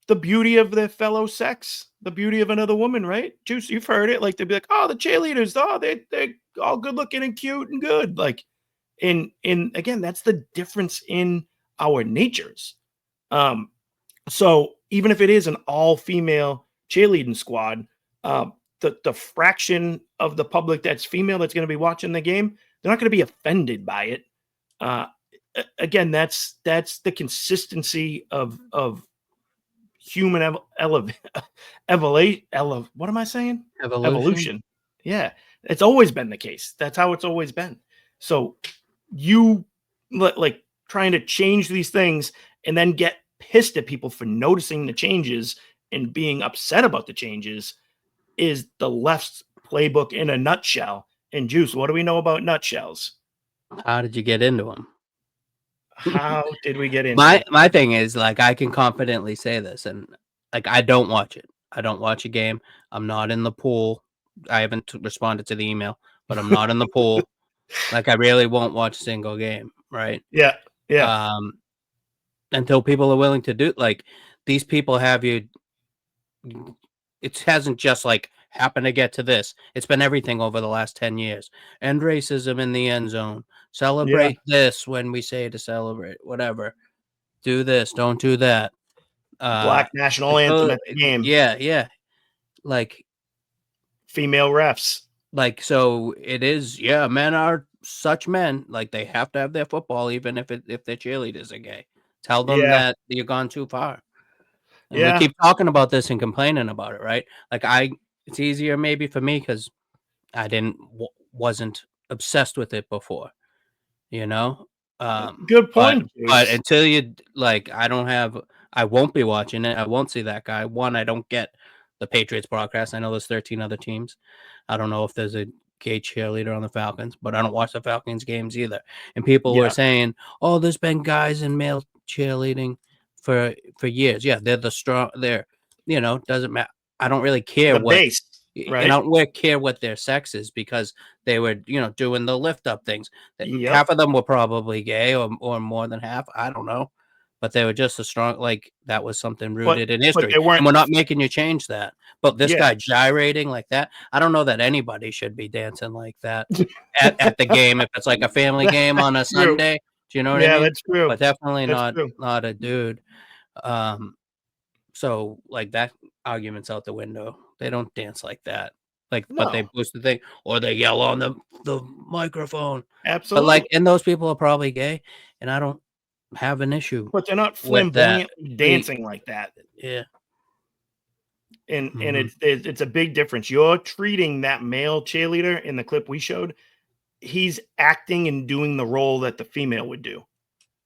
the beauty of their fellow sex, the beauty of another woman, right? Juice, you've heard it. Like, they'd be like, oh, the cheerleaders, oh, they're all good looking and cute and good. Like, and again, that's the difference in our natures. So even if it is an all-female cheerleading squad, the fraction of the public that's female that's going to be watching the game, they're not going to be offended by it. Again, that's the consistency of human what am I saying? Evolution. Yeah, it's always been the case. That's how it's always been. So you like trying to change these things and then get pissed at people for noticing the changes and being upset about the changes is the left's playbook in a nutshell. And Juice, what do we know about nutshells? How did you get into them? How did we get into my thing is, like, I can confidently say this, and like, I don't watch it. I don't watch a game. I'm not in the pool. I haven't responded to the email, but I'm not in the pool. Like, I really won't watch a single game, right? Yeah. Until people are willing to do, like, these people have you. It hasn't just like happened to get to this. It's been everything over the last 10 years. End racism in the end zone. Celebrate this when we say to celebrate. Whatever. Do this. Don't do that. Black national anthem at the game. Yeah. Like, female refs. Like, so it is. Yeah, men are such men. Like, they have to have their football, even if their cheerleaders are gay. Tell them that you've gone too far. And we keep talking about this and complaining about it, right? Like, it's easier maybe for me because I wasn't obsessed with it before, Good point. But until you, like, I won't be watching it. I won't see that guy. One, I don't get the Patriots broadcast. I know there's 13 other teams. I don't know if there's a gay cheerleader on the Falcons, but I don't watch the Falcons games either. And people were saying, oh, there's been guys in male cheerleading for years. Yeah, they're the strong. Doesn't matter. I don't really care the base, right? And I don't really care what their sex is because they were, doing the lift up things. Half of them were probably gay, or more than half. I don't know, but they were just a strong. Like, that was something rooted in history. And we're not making you change that. But this guy gyrating like that, I don't know that anybody should be dancing like that at the game if it's like a family game on a Sunday. Do you know what I mean? Yeah, that's true. But definitely not a dude. So, like, that argument's out the window. They don't dance like that. Like, but they boost the thing, or they yell on the microphone. Absolutely. But, like, and those people are probably gay, and I don't have an issue. But they're not flamboyantly dancing like that. Yeah. And it's a big difference. You're treating that male cheerleader in the clip we showed. He's acting and doing the role that the female would do.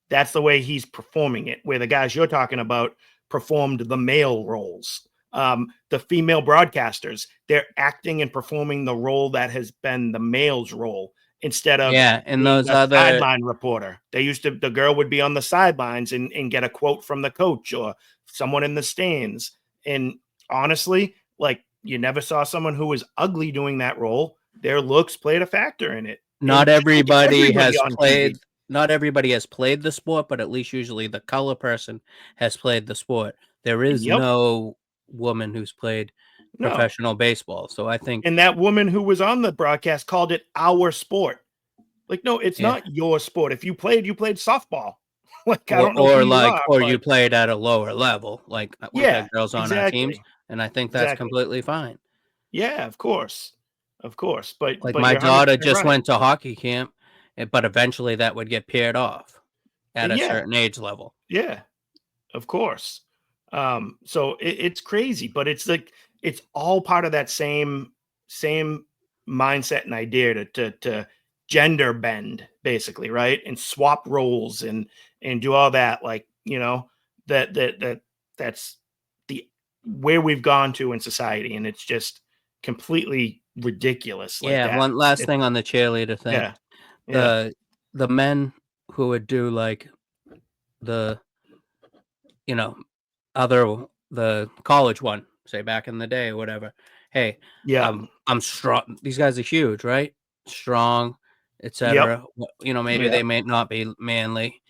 That's the way he's performing it. Where the guys you're talking about, performed the male roles. The female broadcasters, they're acting and performing the role that has been the male's role instead of and being those a other sideline reporter. The girl would be on the sidelines and get a quote from the coach or someone in the stands. And honestly, like, you never saw someone who was ugly doing that role. Their looks played a factor in it. not And everybody has on played TV. not everybody has played the sport, but at least usually the color person has played the sport. There is Yep. no woman who's played No. professional baseball. So I think And that woman who was on the broadcast called it our sport. Like, no, it's Yeah. not your sport. If you played softball. Like, I don't know who you are, or but you played at a lower level. Like we've yeah, had girls on our teams, exactly. and I think that's Exactly. completely fine. Yeah, of course. Of course. But Like but my you're daughter 100% just right. went to hockey camp, but eventually that would get paired off at a Yeah. certain age level. Yeah, of course. So it's crazy, but it's like it's all part of that same mindset and idea to gender bend, basically, right? And swap roles and do all that. Like, that's the where we've gone to in society, and it's just completely ridiculous. Like Yeah, that. one last thing on the cheerleader thing. Yeah. Yeah. The men who would do like the the college one, say back in the day or whatever. Hey, Yeah. I'm strong. These guys are huge, right? Strong, Yep. etc. Maybe Yeah. they may not be manly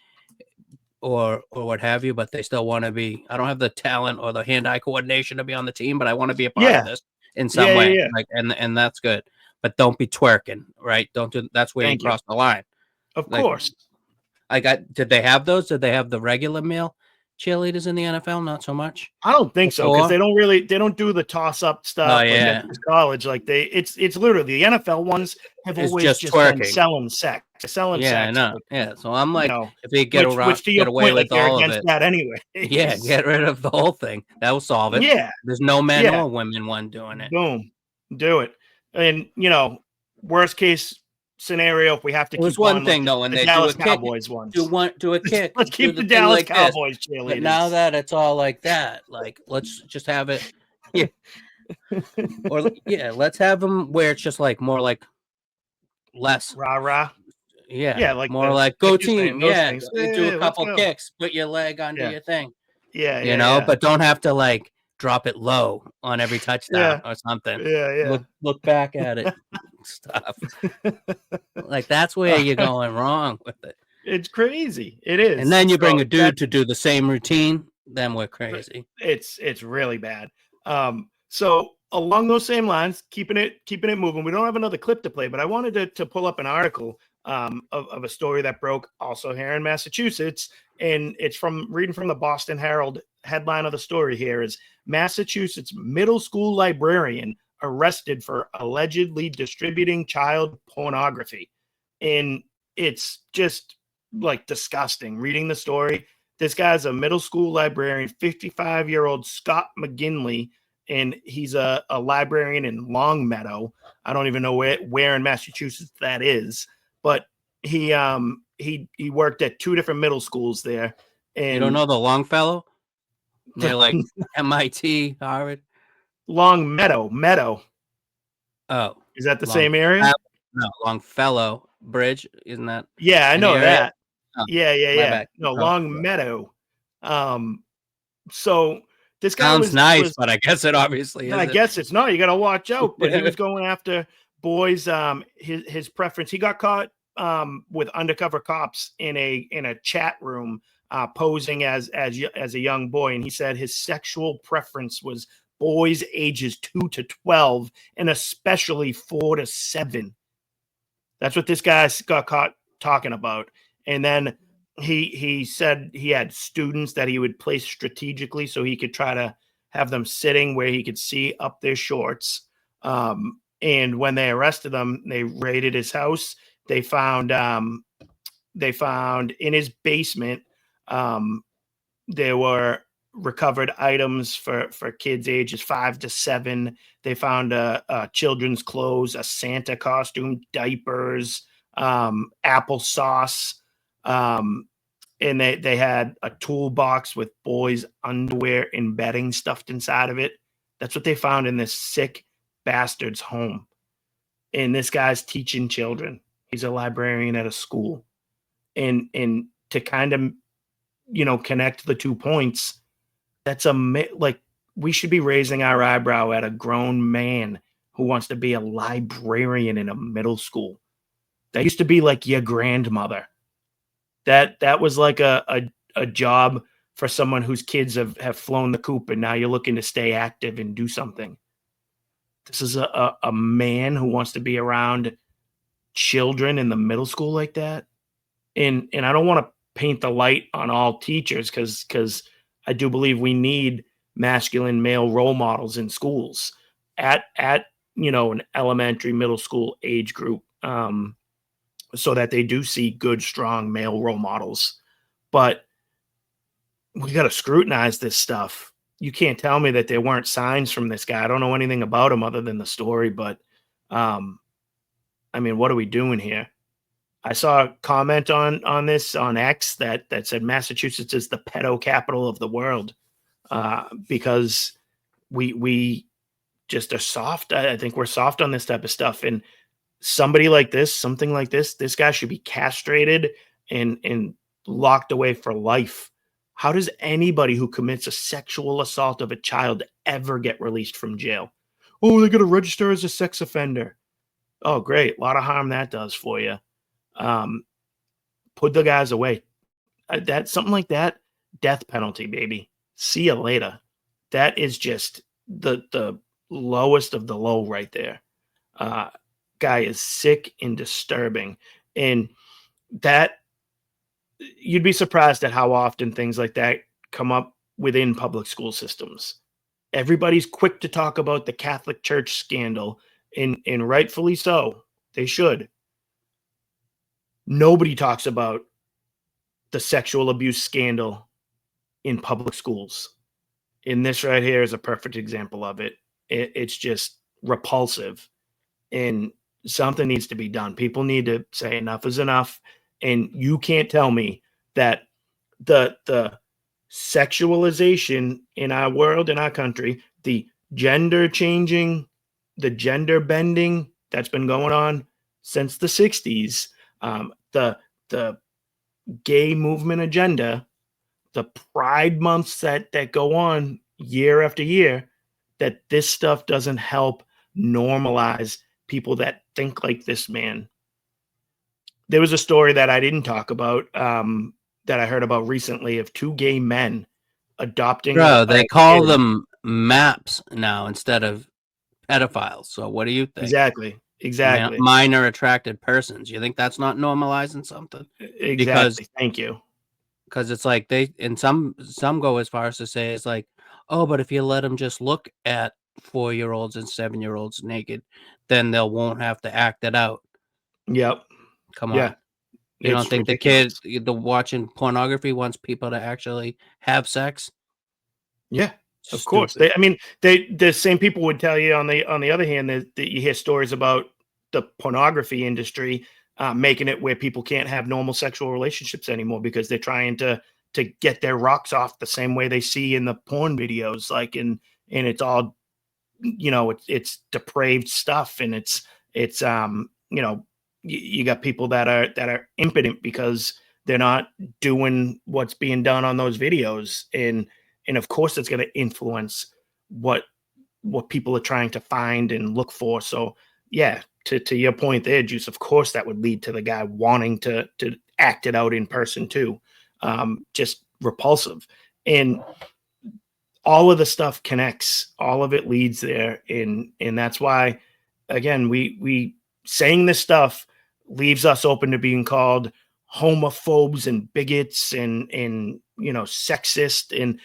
or what have you, but they still want to be. I don't have the talent or the hand-eye coordination to be on the team, but I want to be a part Yeah. of this in some Yeah. way. Yeah. Like, and that's good. But don't be twerking, right? Don't do. That's where you Thank you. cross the line. Of Like, course. Did they have those? Did they have the regular male cheerleaders in the NFL? Not so much. I don't think so, because Before? they don't do the toss up Oh stuff like yeah, at this college. Like it's literally the NFL ones have it's always just just been twerking. selling sex, Yeah, I know. like, Yeah, so I'm like, if they which to your get away point, like with you're all of against it, that anyway. yeah, get rid of the whole thing. That will solve it. Yeah. There's no men Yeah. or women one doing it. Boom. Do it. And worst case scenario, if we have to It was keep one on, like thing though when the they do Dallas a kick, Cowboys ones. do a kick, Let's do keep the the thing Dallas like this. Cowboys But now cheerleaders. that it's all like that, like let's just have it, yeah, or yeah, let's have them where it's just like more like less. Rah rah. Yeah, Yeah, like more like go like you're saying, team. those Yeah, things. do a Let's couple go. kicks, put your leg under Yeah. your thing. Yeah. Yeah. But don't have to like drop it low on every touchdown or something. Yeah. Look back at it, stuff like that's where you're going wrong with it. It's crazy. It is. And then you bring So a dude to do the same routine, then we're crazy. It's really bad. So along those same lines, keeping it moving. We don't have another clip to play, but I wanted to pull up an article of a story that broke also here in Massachusetts, and it's reading from the Boston Herald. Headline of the story here is Massachusetts middle school librarian arrested for allegedly distributing child pornography. And it's just like disgusting reading the story. This guy's a middle school librarian, 55-year-old Scott McGinley, and he's a librarian in Longmeadow. I don't even know where in Massachusetts that is, but he worked at two different middle schools there. And you don't know the Longfellow? They're like MIT, Harvard. Meadow. Oh, is that the same area? No, Longfellow Bridge, isn't that? Yeah, I know that. Oh, yeah. No, Longmeadow. So this guy sounds nice, but I guess it obviously isn't. I guess it's not. You got to watch out. But he was going after boys. His preference. He got caught with undercover cops in a chat room, posing as a young boy, and he said his sexual preference was boys ages 2 to 12, and especially 4 to 7. That's what this guy got caught talking about. And then he said he had students that he would place strategically so he could try to have them sitting where he could see up their shorts. And when they arrested him, they raided his house. They found in his basement, there were recovered items for kids ages 5 to 7. They found children's clothes, a Santa costume, diapers, applesauce, and they had a toolbox with boys' underwear and bedding stuffed inside of it. That's what they found in this sick bastard's home. And this guy's teaching children. He's a librarian at a school. And to kind of, connect the 2 points, that's like, we should be raising our eyebrow at a grown man who wants to be a librarian in a middle school. That used to be like your grandmother. That was like a job for someone whose kids have flown the coop, and now you're looking to stay active and do something. This is a man who wants to be around children in the middle school like that. And I don't want to paint the light on all teachers, because I do believe we need masculine male role models in schools at an elementary, middle school age group, so that they do see good, strong male role models. But we got to scrutinize this stuff. You can't tell me that there weren't signs from this guy. I don't know anything about him other than the story, but I mean, what are we doing here? I saw a comment on this on X that said Massachusetts is the pedo capital of the world, because we just are soft. I think we're soft on this type of stuff. And something like this guy should be castrated and locked away for life. How does anybody who commits a sexual assault of a child ever get released from jail? Oh, they're going to register as a sex offender. Oh, great. A lot of harm that does for you. Put the guys away. That something like that, death penalty, baby. See you later. That is just the lowest of the low right there. Guy is sick and disturbing, and that you'd be surprised at how often things like that come up within public school systems. Everybody's quick to talk about the Catholic Church scandal, and rightfully so. They should. Nobody talks about the sexual abuse scandal in public schools. And this right here is a perfect example of it. It's just repulsive, and something needs to be done. People need to say enough is enough. And you can't tell me that the sexualization in our world, in our country, the gender changing, the gender bending that's been going on since the 60s, the gay movement agenda, the pride months that go on year after year, that this stuff doesn't help normalize people that think like this man. There was a story that I didn't talk about, that I heard about recently, of 2 gay men adopting. Bro, they call them MAPs now instead of pedophiles. So what do you think? Exactly. Minor attracted persons. You think that's not normalizing something? Exactly. Thank you. Because it's like some go as far as to say it's like, oh, but if you let them just look at 4-year-olds and 7-year-olds naked, then they won't have to act it out. Yep. Come on. Yeah. You don't think ridiculous. The watching pornography wants people to actually have sex? Yeah, of course. The same people would tell you on the other hand that you hear stories about the pornography industry making it where people can't have normal sexual relationships anymore because they're trying to get their rocks off the same way they see in the porn videos, like, and it's all, it's depraved stuff, and it's you got people that are impotent because they're not doing what's being done on those videos, and of course it's going to influence what people are trying to find and look for. So yeah, to your point there, Juice, of course that would lead to the guy wanting to act it out in person too. Just repulsive, and all of the stuff connects, all of it leads there, and that's why, again, we saying this stuff leaves us open to being called homophobes and bigots and sexist. And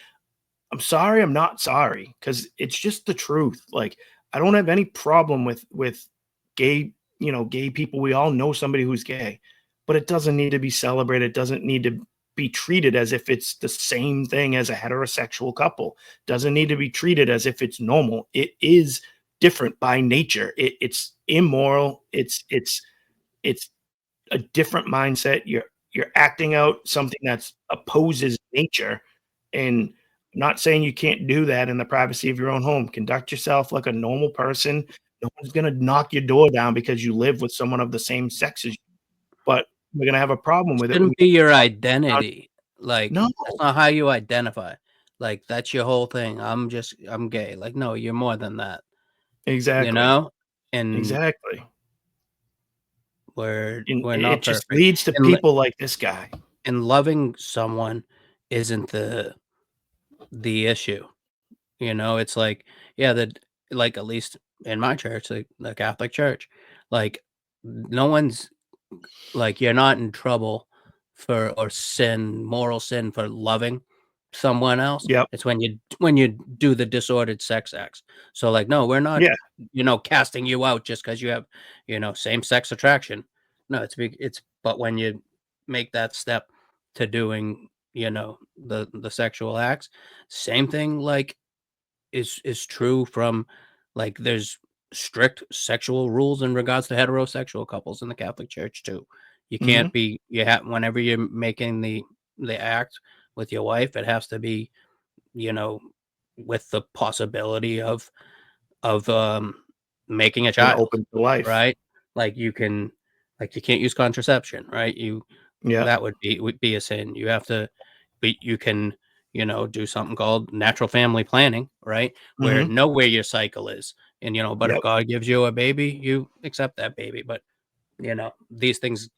I'm sorry, I'm not sorry, because it's just the truth. Like, I don't have any problem with gay people. We all know somebody who's gay, but it doesn't need to be celebrated. It doesn't need to be treated as if it's the same thing as a heterosexual couple. Doesn't need to be treated as if it's normal. It is different by nature. It's immoral. It's a different mindset. You're you're acting out something that's opposes nature. And not saying you can't do that in the privacy of your own home. Conduct yourself like a normal person. No one's gonna knock your door down because you live with someone of the same sex as you. But we're gonna have a problem with it when Shouldn't be your identity. Like, no, that's not how you identify. Like, that's your whole thing. I'm gay. Like, no, you're more than that. You exactly. know? And Exactly. And we're it not just perfect. leads to And people like this guy. and loving someone isn't the issue. You know, it's like, yeah, like, at least in my church, like the Catholic Church, like, no one's like, you're not in trouble for or moral sin for loving someone else. Yep. It's when you do the disordered sex acts. So, like, no, we're not, Yeah. casting you out just because you have, same sex attraction. No, but when you make that step to doing, the sexual acts, same thing, like, is true from, like, there's strict sexual rules in regards to heterosexual couples in the Catholic Church too. You Mhm. can't be you have whenever you're making the act with your wife, it has to be, you know, with the possibility of making a And child, open to life. right? Like, you can't use contraception, right? Yeah. That would be a sin. You have to but you can, do something called natural family planning, right? Where Mhm. know where your cycle is. And, but if Yep. God gives you a baby, you accept that baby. But, these things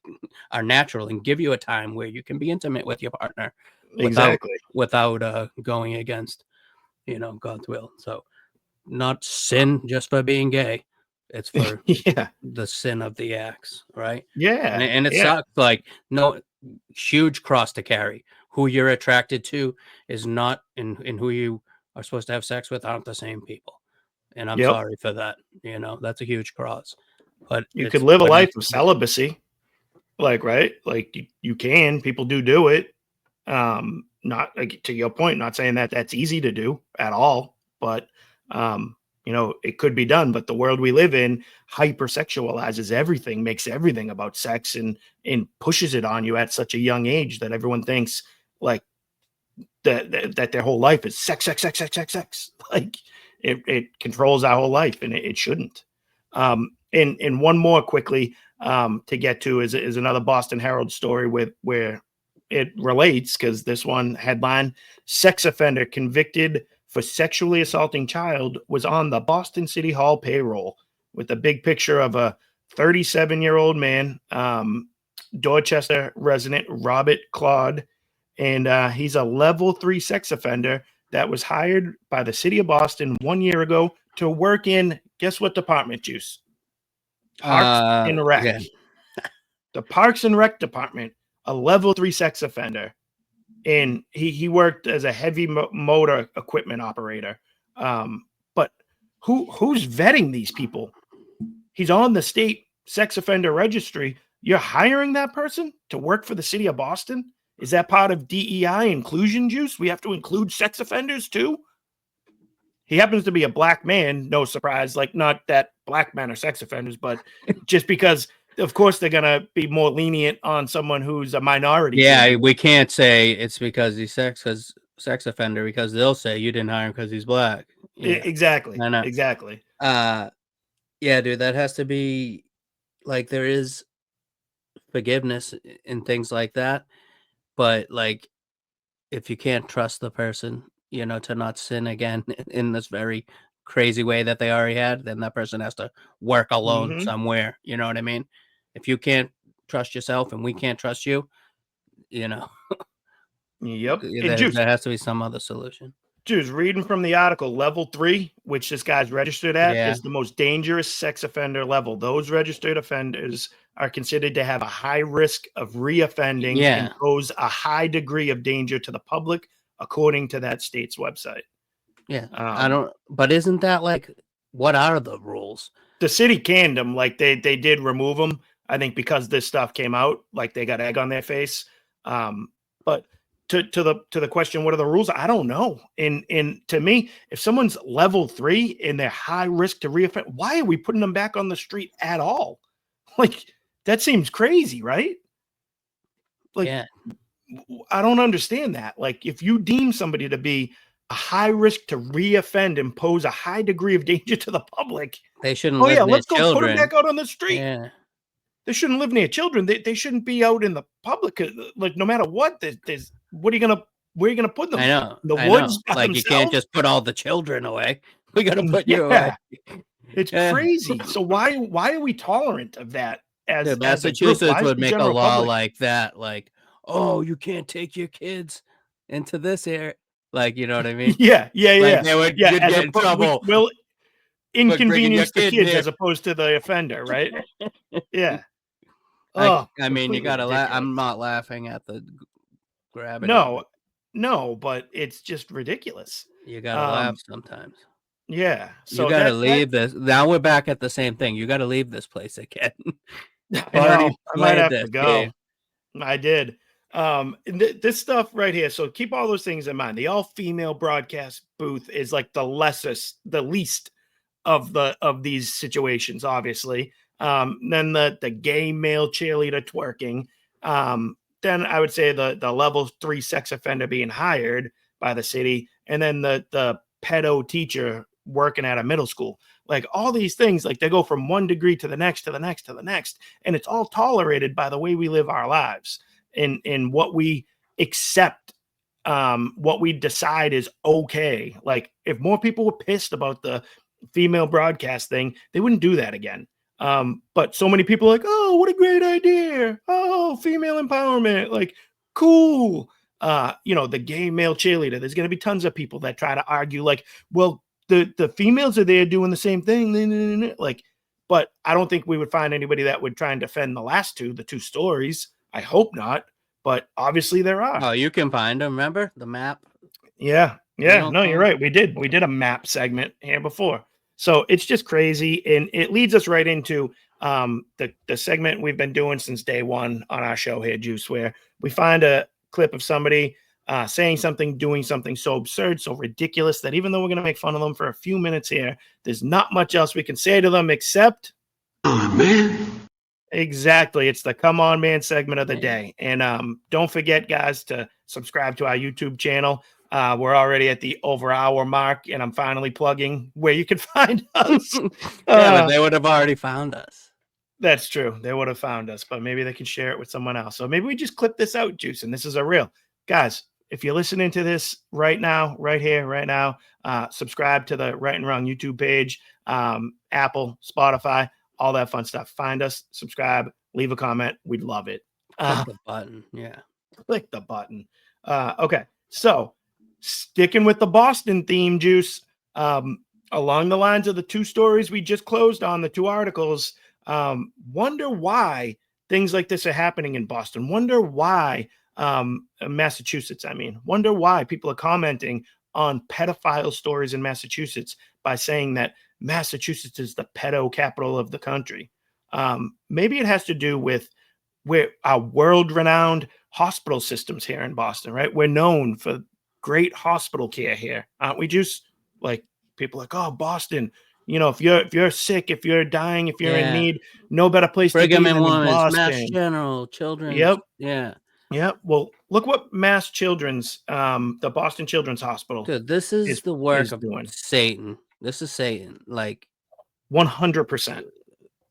are natural and give you a time where you can be intimate with your partner without Exactly. going against, God's will. So, not sin just for being gay. It's for Yeah. the sin of the acts, right? Yeah. And it Yeah. sucks, like, no huge cross to carry. Who you're attracted to is not in who you are supposed to have sex with aren't the same people, and I'm Yep. sorry for that, that's a huge cross, but You could it's live a what life needs of to be. celibacy, like, right? Like, you can. People do it. Not like to your point, not saying that that's easy to do at all, but um, it could be done. But the world we live in hypersexualizes everything, makes everything about sex, and pushes it on you at such a young age that everyone thinks like that their whole life is sex, sex, sex, sex, sex, sex. Like it controls our whole life, and it shouldn't. And one more quickly to get to is another Boston Herald story with where it relates because this one headline: sex offender convicted for sexually assaulting child was on the Boston City Hall payroll, with a big picture of a 37-year-old man, Dorchester resident Robert Claude, and he's a level 3 sex offender that was hired by the city of Boston 1 year ago to work in, guess what department, Juice? Parks and Rec. Yeah. The Parks and Rec department, a level 3 sex offender. And he worked as a heavy motor equipment operator. But who's vetting these people? He's on the state sex offender registry. You're hiring that person to work for the city of Boston? Is that part of DEI inclusion, Juice? We have to include sex offenders too? He happens to be a black man, no surprise. Like, not that black men are sex offenders, but just because, of course, they're going to be more lenient on someone who's a minority Yeah, group. we can't say it's because he's sex offender because they'll say you didn't hire him because he's black. Yeah, Exactly. I know. Exactly. Yeah, dude, that has to be like there is forgiveness and things like that, but like if you can't trust the person, to not sin again in this very crazy way that they already had, then that person has to work alone Mm-hmm. somewhere. You know what I mean? If you can't trust yourself and we can't trust you, you know, Yep. And there Juice, has to be some other solution. Juice, reading from the article, level 3, which this guy's registered at, Yeah. is the most dangerous sex offender level. Those registered offenders are considered to have a high risk of reoffending and Yeah. pose a high degree of danger to the public, according to that state's website. Yeah. But isn't that like, what are the rules? The city canned them, like they did remove them, I think, because this stuff came out, like they got egg on their face. But to the question, what are the rules? I don't know. And to me, if someone's level 3 and they're high risk to reoffend, why are we putting them back on the street at all? Like, that seems crazy, right? Like, Yeah. I don't understand that. Like, if you deem somebody to be a high risk to reoffend and pose a high degree of danger to the public, They shouldn't oh live yeah, near let's go put them children. back out on the street. Yeah. They shouldn't live near children. They shouldn't be out in the public. Like, no matter what, there's what are you gonna where are you gonna put them? I know. In the I woods know. by Like, you can't themselves? just put all the children away. We got to put you away. Yeah, it's Yeah. crazy. So why are we tolerant of that as Dude, as a group? Why Massachusetts is would the make a general law public? like that. Like, oh, you can't take your kids into this area. Like, you know what I mean? Yeah, Like, they would, yeah. you'd As get in trouble. will for bringing your inconvenience the kid kids near. as opposed to the offender, right? Yeah. I Oh, mean, you completely gotta laugh. I'm ridiculous. not laughing at the gravity of it. No, but it's just ridiculous. You gotta laugh Um, sometimes. yeah. You So gotta that leave this. Now we're back at the same thing. You gotta leave this place again. I Already know I might played have this to go. game. I did. This stuff right here. So keep all those things in mind. The all-female broadcast booth is like the least of these situations, obviously. Then the gay male cheerleader twerking. Then I would say the level 3 sex offender being hired by the city, and then the pedo teacher working at a middle school. Like, all these things, like, they go from one degree to the next, to the next, to the next, and it's all tolerated by the way we live our lives and what we accept, what we decide is okay. Like, if more people were pissed about the female broadcast thing, they wouldn't do that again. But so many people are like, oh, what a great idea. Oh, female empowerment. Like, cool. The gay male cheerleader, there's going to be tons of people that try to argue, like, well, the females are there doing the same thing. Like, but I don't think we would find anybody that would try and defend the two stories. I hope not, but obviously there are. Oh, you can find them. Remember the map? Yeah. don't No, you're know. right. We did a map segment here before. So it's just crazy. And it leads us right into the segment we've been doing since day one on our show here, Juice, where we find a clip of somebody saying something, doing something so absurd, so ridiculous that even though we're going to make fun of them for a few minutes here, there's not much else we can say to them except, Oh, man. exactly. It's the Come On Man segment of the day. And don't forget, guys, to subscribe to our YouTube channel. We're already at the over hour mark, and I'm finally plugging where you can find us. But they would have already found us. That's true. They would have found us, but maybe they can share it with someone else. So maybe we just clip this out, Juice, and this is a real. Guys, if you're listening to this right now, right here, right now, subscribe to the Right and Wrong YouTube page, Apple, Spotify, all that fun stuff. Find us, subscribe, leave a comment. We'd love it. Click the button. Yeah. Click the button. Okay. So sticking with the Boston theme, Juice, along the lines of the two stories we just closed on, the two articles, wonder why things like this are happening in Boston. Wonder why Massachusetts, wonder why people are commenting on pedophile stories in Massachusetts by saying that Massachusetts is the pedo capital of the country. Maybe it has to do with our world-renowned hospital systems here in Boston, right? We're known for great hospital care here, aren't we? Just like people are like, oh, Boston, if you're sick, if you're dying, if you're in need, no better place to be Brigham than and in Women's, Boston. Mass General, Children's. Yep. Yeah. Yep. Well, look what Mass Children's, the Boston Children's Hospital. Dude, this is the work of doing. Satan. This is Satan. Like 100%.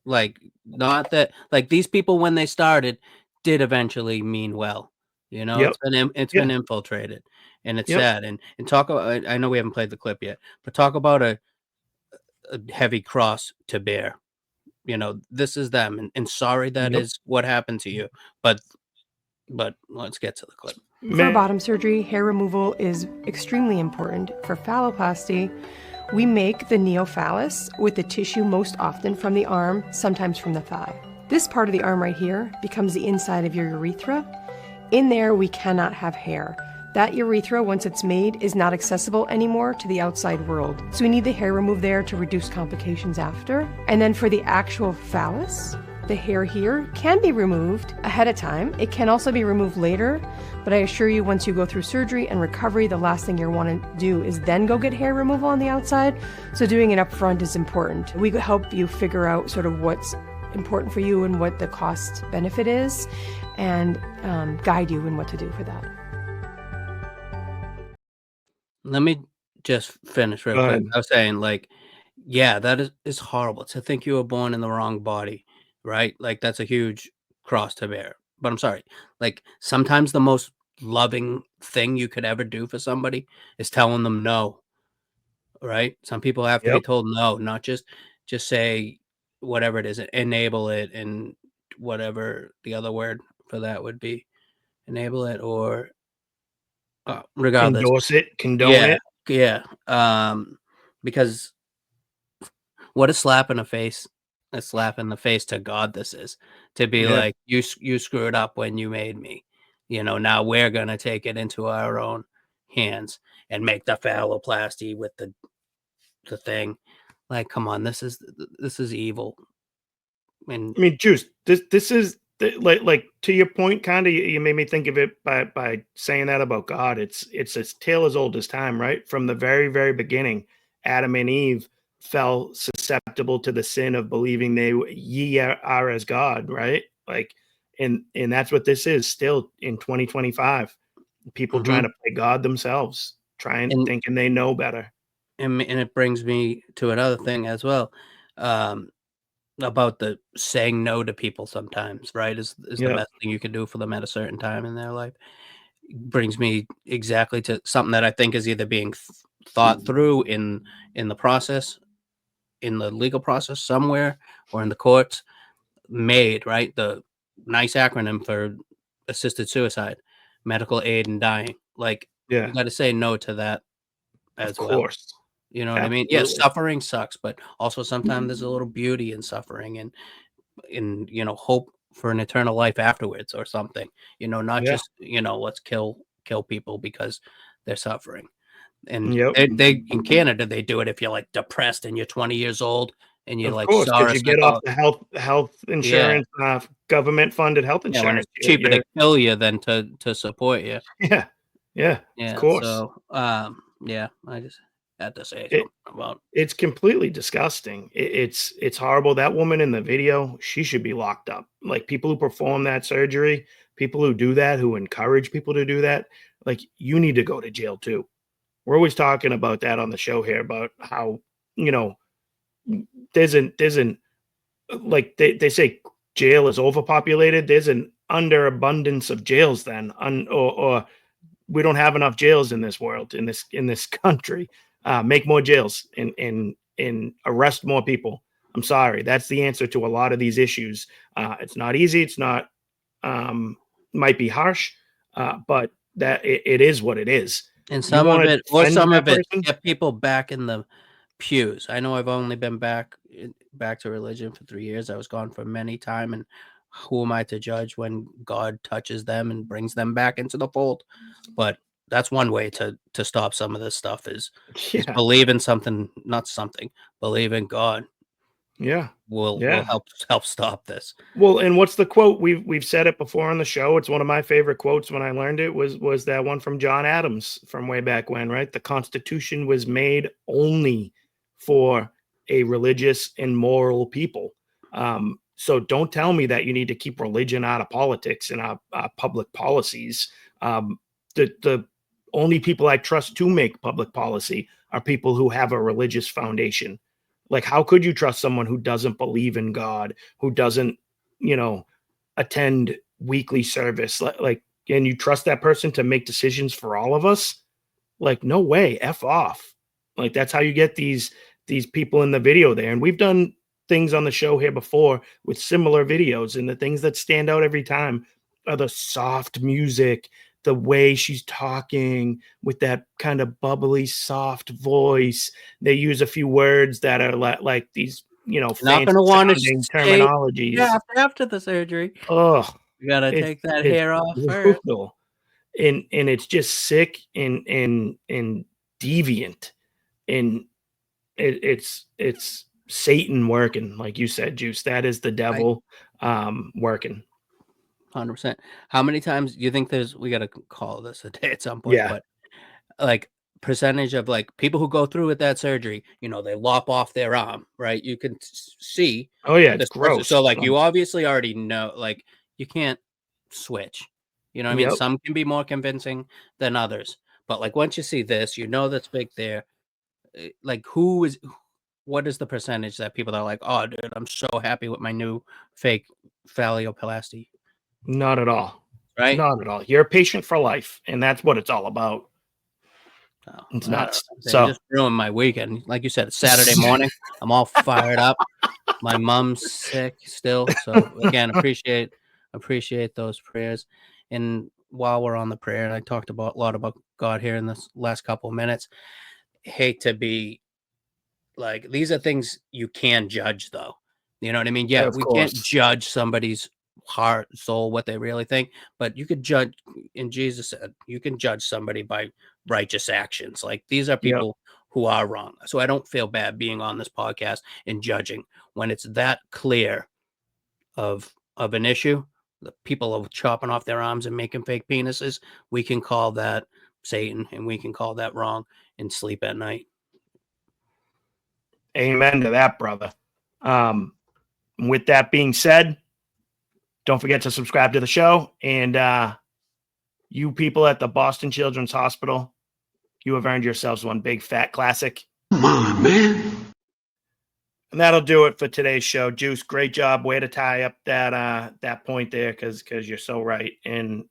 Like, not that, like, these people when they started did eventually mean well. Yep. It's been infiltrated, and it's Yep. sad. And talk about, I know we haven't played the clip yet, but talk about a heavy cross to bear. This is them, and sorry that is what happened to you, but let's get to the clip. For bottom surgery, hair removal is extremely important. For phalloplasty, we make the neophallus with the tissue most often from the arm, sometimes from the thigh. This part of the arm right here becomes the inside of your urethra. In there, we cannot have hair. That urethra, once it's made, is not accessible anymore to the outside world. So we need the hair removed there to reduce complications after. And then for the actual phallus, the hair here can be removed ahead of time. It can also be removed later, but I assure you, once you go through surgery and recovery, the last thing you want to do is then go get hair removal on the outside. So doing it up front is important. We help you figure out sort of what's important for you and what the cost benefit is. and guide you in what to do for that. Let me just finish real Go quick. ahead. I was saying, like, yeah, that is horrible to think you were born in the wrong body, right? Like, that's a huge cross to bear. But I'm sorry, like, sometimes the most loving thing you could ever do for somebody is telling them no, right? Some people have to be Yep. told no, not just say whatever it is, enable it, and whatever the other word for that would be, enable it, or regardless. Endorse it, condone Yeah, it. yeah, because what a slap in the face to God this is, to be Yeah. like, "You screwed up when you made me, now we're gonna take it into our own hands and make the phalloplasty with the thing." Like, come on, this is evil, and I mean, Juice, this is like to your point, kind of. You made me think of it by saying that about God. It's a tale as old as time, right? From the very beginning, Adam and Eve fell susceptible to the sin of believing ye are as God, right? Like, and that's what this is still in 2025. People trying Mhm, to play God themselves, trying and thinking they know better. and it brings me to another thing as well, um, about the saying no to people sometimes, right? Is the Yep. best thing you can do for them at a certain time in their life. Brings me exactly to something that I think is either being thought through in the process, in the legal process somewhere, or in the courts, MAID, right? The nice acronym for assisted suicide, medical aid in dying. Like, you Yeah. got to say no to that Of as well. course. You know what I mean? Yes, Absolutely. suffering sucks, but also sometimes there's a little beauty in suffering, and hope for an eternal life afterwards or something. Not Yeah. just, let's kill people because they're suffering. And Yep. they in Canada, they do it if you're, like, depressed and you're 20 years old and you're Of like, course, saw because a you get off psycho the health Yeah, insurance, government funded health yeah, when insurance. it's cheaper to You're kill you than to support you. yeah, yeah, of Yeah, course. so, yeah, I just had to say It something about. it's completely disgusting. It's horrible. That woman in the video, she should be locked up. Like, people who perform that surgery, people who do that, who encourage people to do that, like, you need to go to jail too. We're always talking about that on the show here about how, you know, there's an like they say jail is overpopulated. There's an underabundance of jails then, or we don't have enough jails in this world, in this country. Make more jails and arrest more people. I'm sorry, that's the answer to a lot of these issues. It's not easy. It's not um, might be harsh, but that it is what it is. And You some want of to it defend that to person? get people back in the pews. I know I've only been back to religion for 3 years. I was gone for many time, and who am I to judge when God touches them and brings them back into the fold? But that's one way to stop some of this stuff is Yeah, believe in something, not something, believe in God yeah, will yeah. help stop this. Well, and what's the quote? We've said it before on the show. It's one of my favorite quotes when I learned it was that one from John Adams from way back when, right? The Constitution was made only for a religious and moral people. So don't tell me that you need to keep religion out of politics and our public policies. The only people I trust to make public policy are people who have a religious foundation. Like, how could you trust someone who doesn't believe in God, who doesn't, you know, attend weekly service? Like, and you trust that person to make decisions for all of us? Like, no way, F off. Like, that's how you get these people in the video there. And we've done things on the show here before with similar videos, and the things that stand out every time are the soft music, the way she's talking with that kind of bubbly, soft voice. They use a few words that are like these, You're not fancy gonna wanna sounding say terminologies. yeah, after the surgery. Oh, You gotta it's take that it's hair off first. brutal, and it's just sick and deviant, and it's Satan working, like you said, Juice. That is the I devil working. 100%. How many times do you think we gotta call this a day at some point, Yeah. but, like, percentage of, like, people who go through with that surgery, they lop off their arm, right? You can see Oh yeah, it's this person, gross. so, like, you obviously already know, like, you can't switch. You know what I mean? Yep. Some can be more convincing than others. But like once you see this, you know that's fake there. Like what is the percentage that people are like, oh, dude, I'm so happy with my new fake phalloplasty? Not at all. Right? Not at all. You're a patient for life, and that's what it's all about. Oh, It's nuts. They So just ruined my weekend. Like you said, it's Saturday morning. I'm all fired up. My mom's sick still. So again, appreciate those prayers. And while we're on the prayer, and I talked a lot about God here in this last couple of minutes, hate to be like, these are things you can judge though. You know what I mean? Yeah, of we course. can't judge somebody's heart, soul, what they really think, but you could judge, and Jesus said, you can judge somebody by righteous actions. Like these are people who are wrong. So I don't feel bad being on this podcast and judging when it's that clear of an issue. The people are chopping off their arms and making fake penises. We can call that Satan, and we can call that wrong and sleep at night. Amen to that, brother. With that being said, don't forget to subscribe to the show. And you people at the Boston Children's Hospital, you have earned yourselves one big fat classic. Come on, man. And that'll do it for today's show. Juice, great job. Way to tie up that point there, because you're so right. And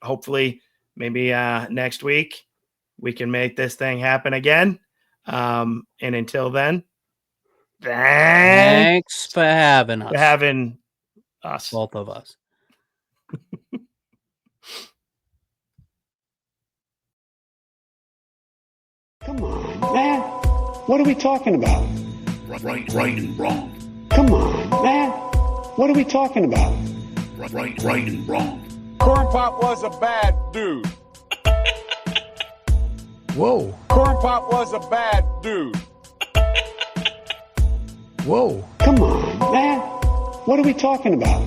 hopefully maybe next week we can make this thing happen again. And until then, thanks for having us. For having us. Both of us. Come on, man. What are we talking about? Right and wrong. Come on, man. What are we talking about? Right and wrong. Corn Pop was a bad dude. Whoa. Corn Pop was a bad dude. Whoa. Come on, man. What are we talking about?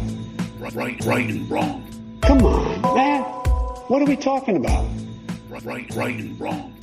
Right and wrong. Come on, man. What are we talking about? Right and wrong.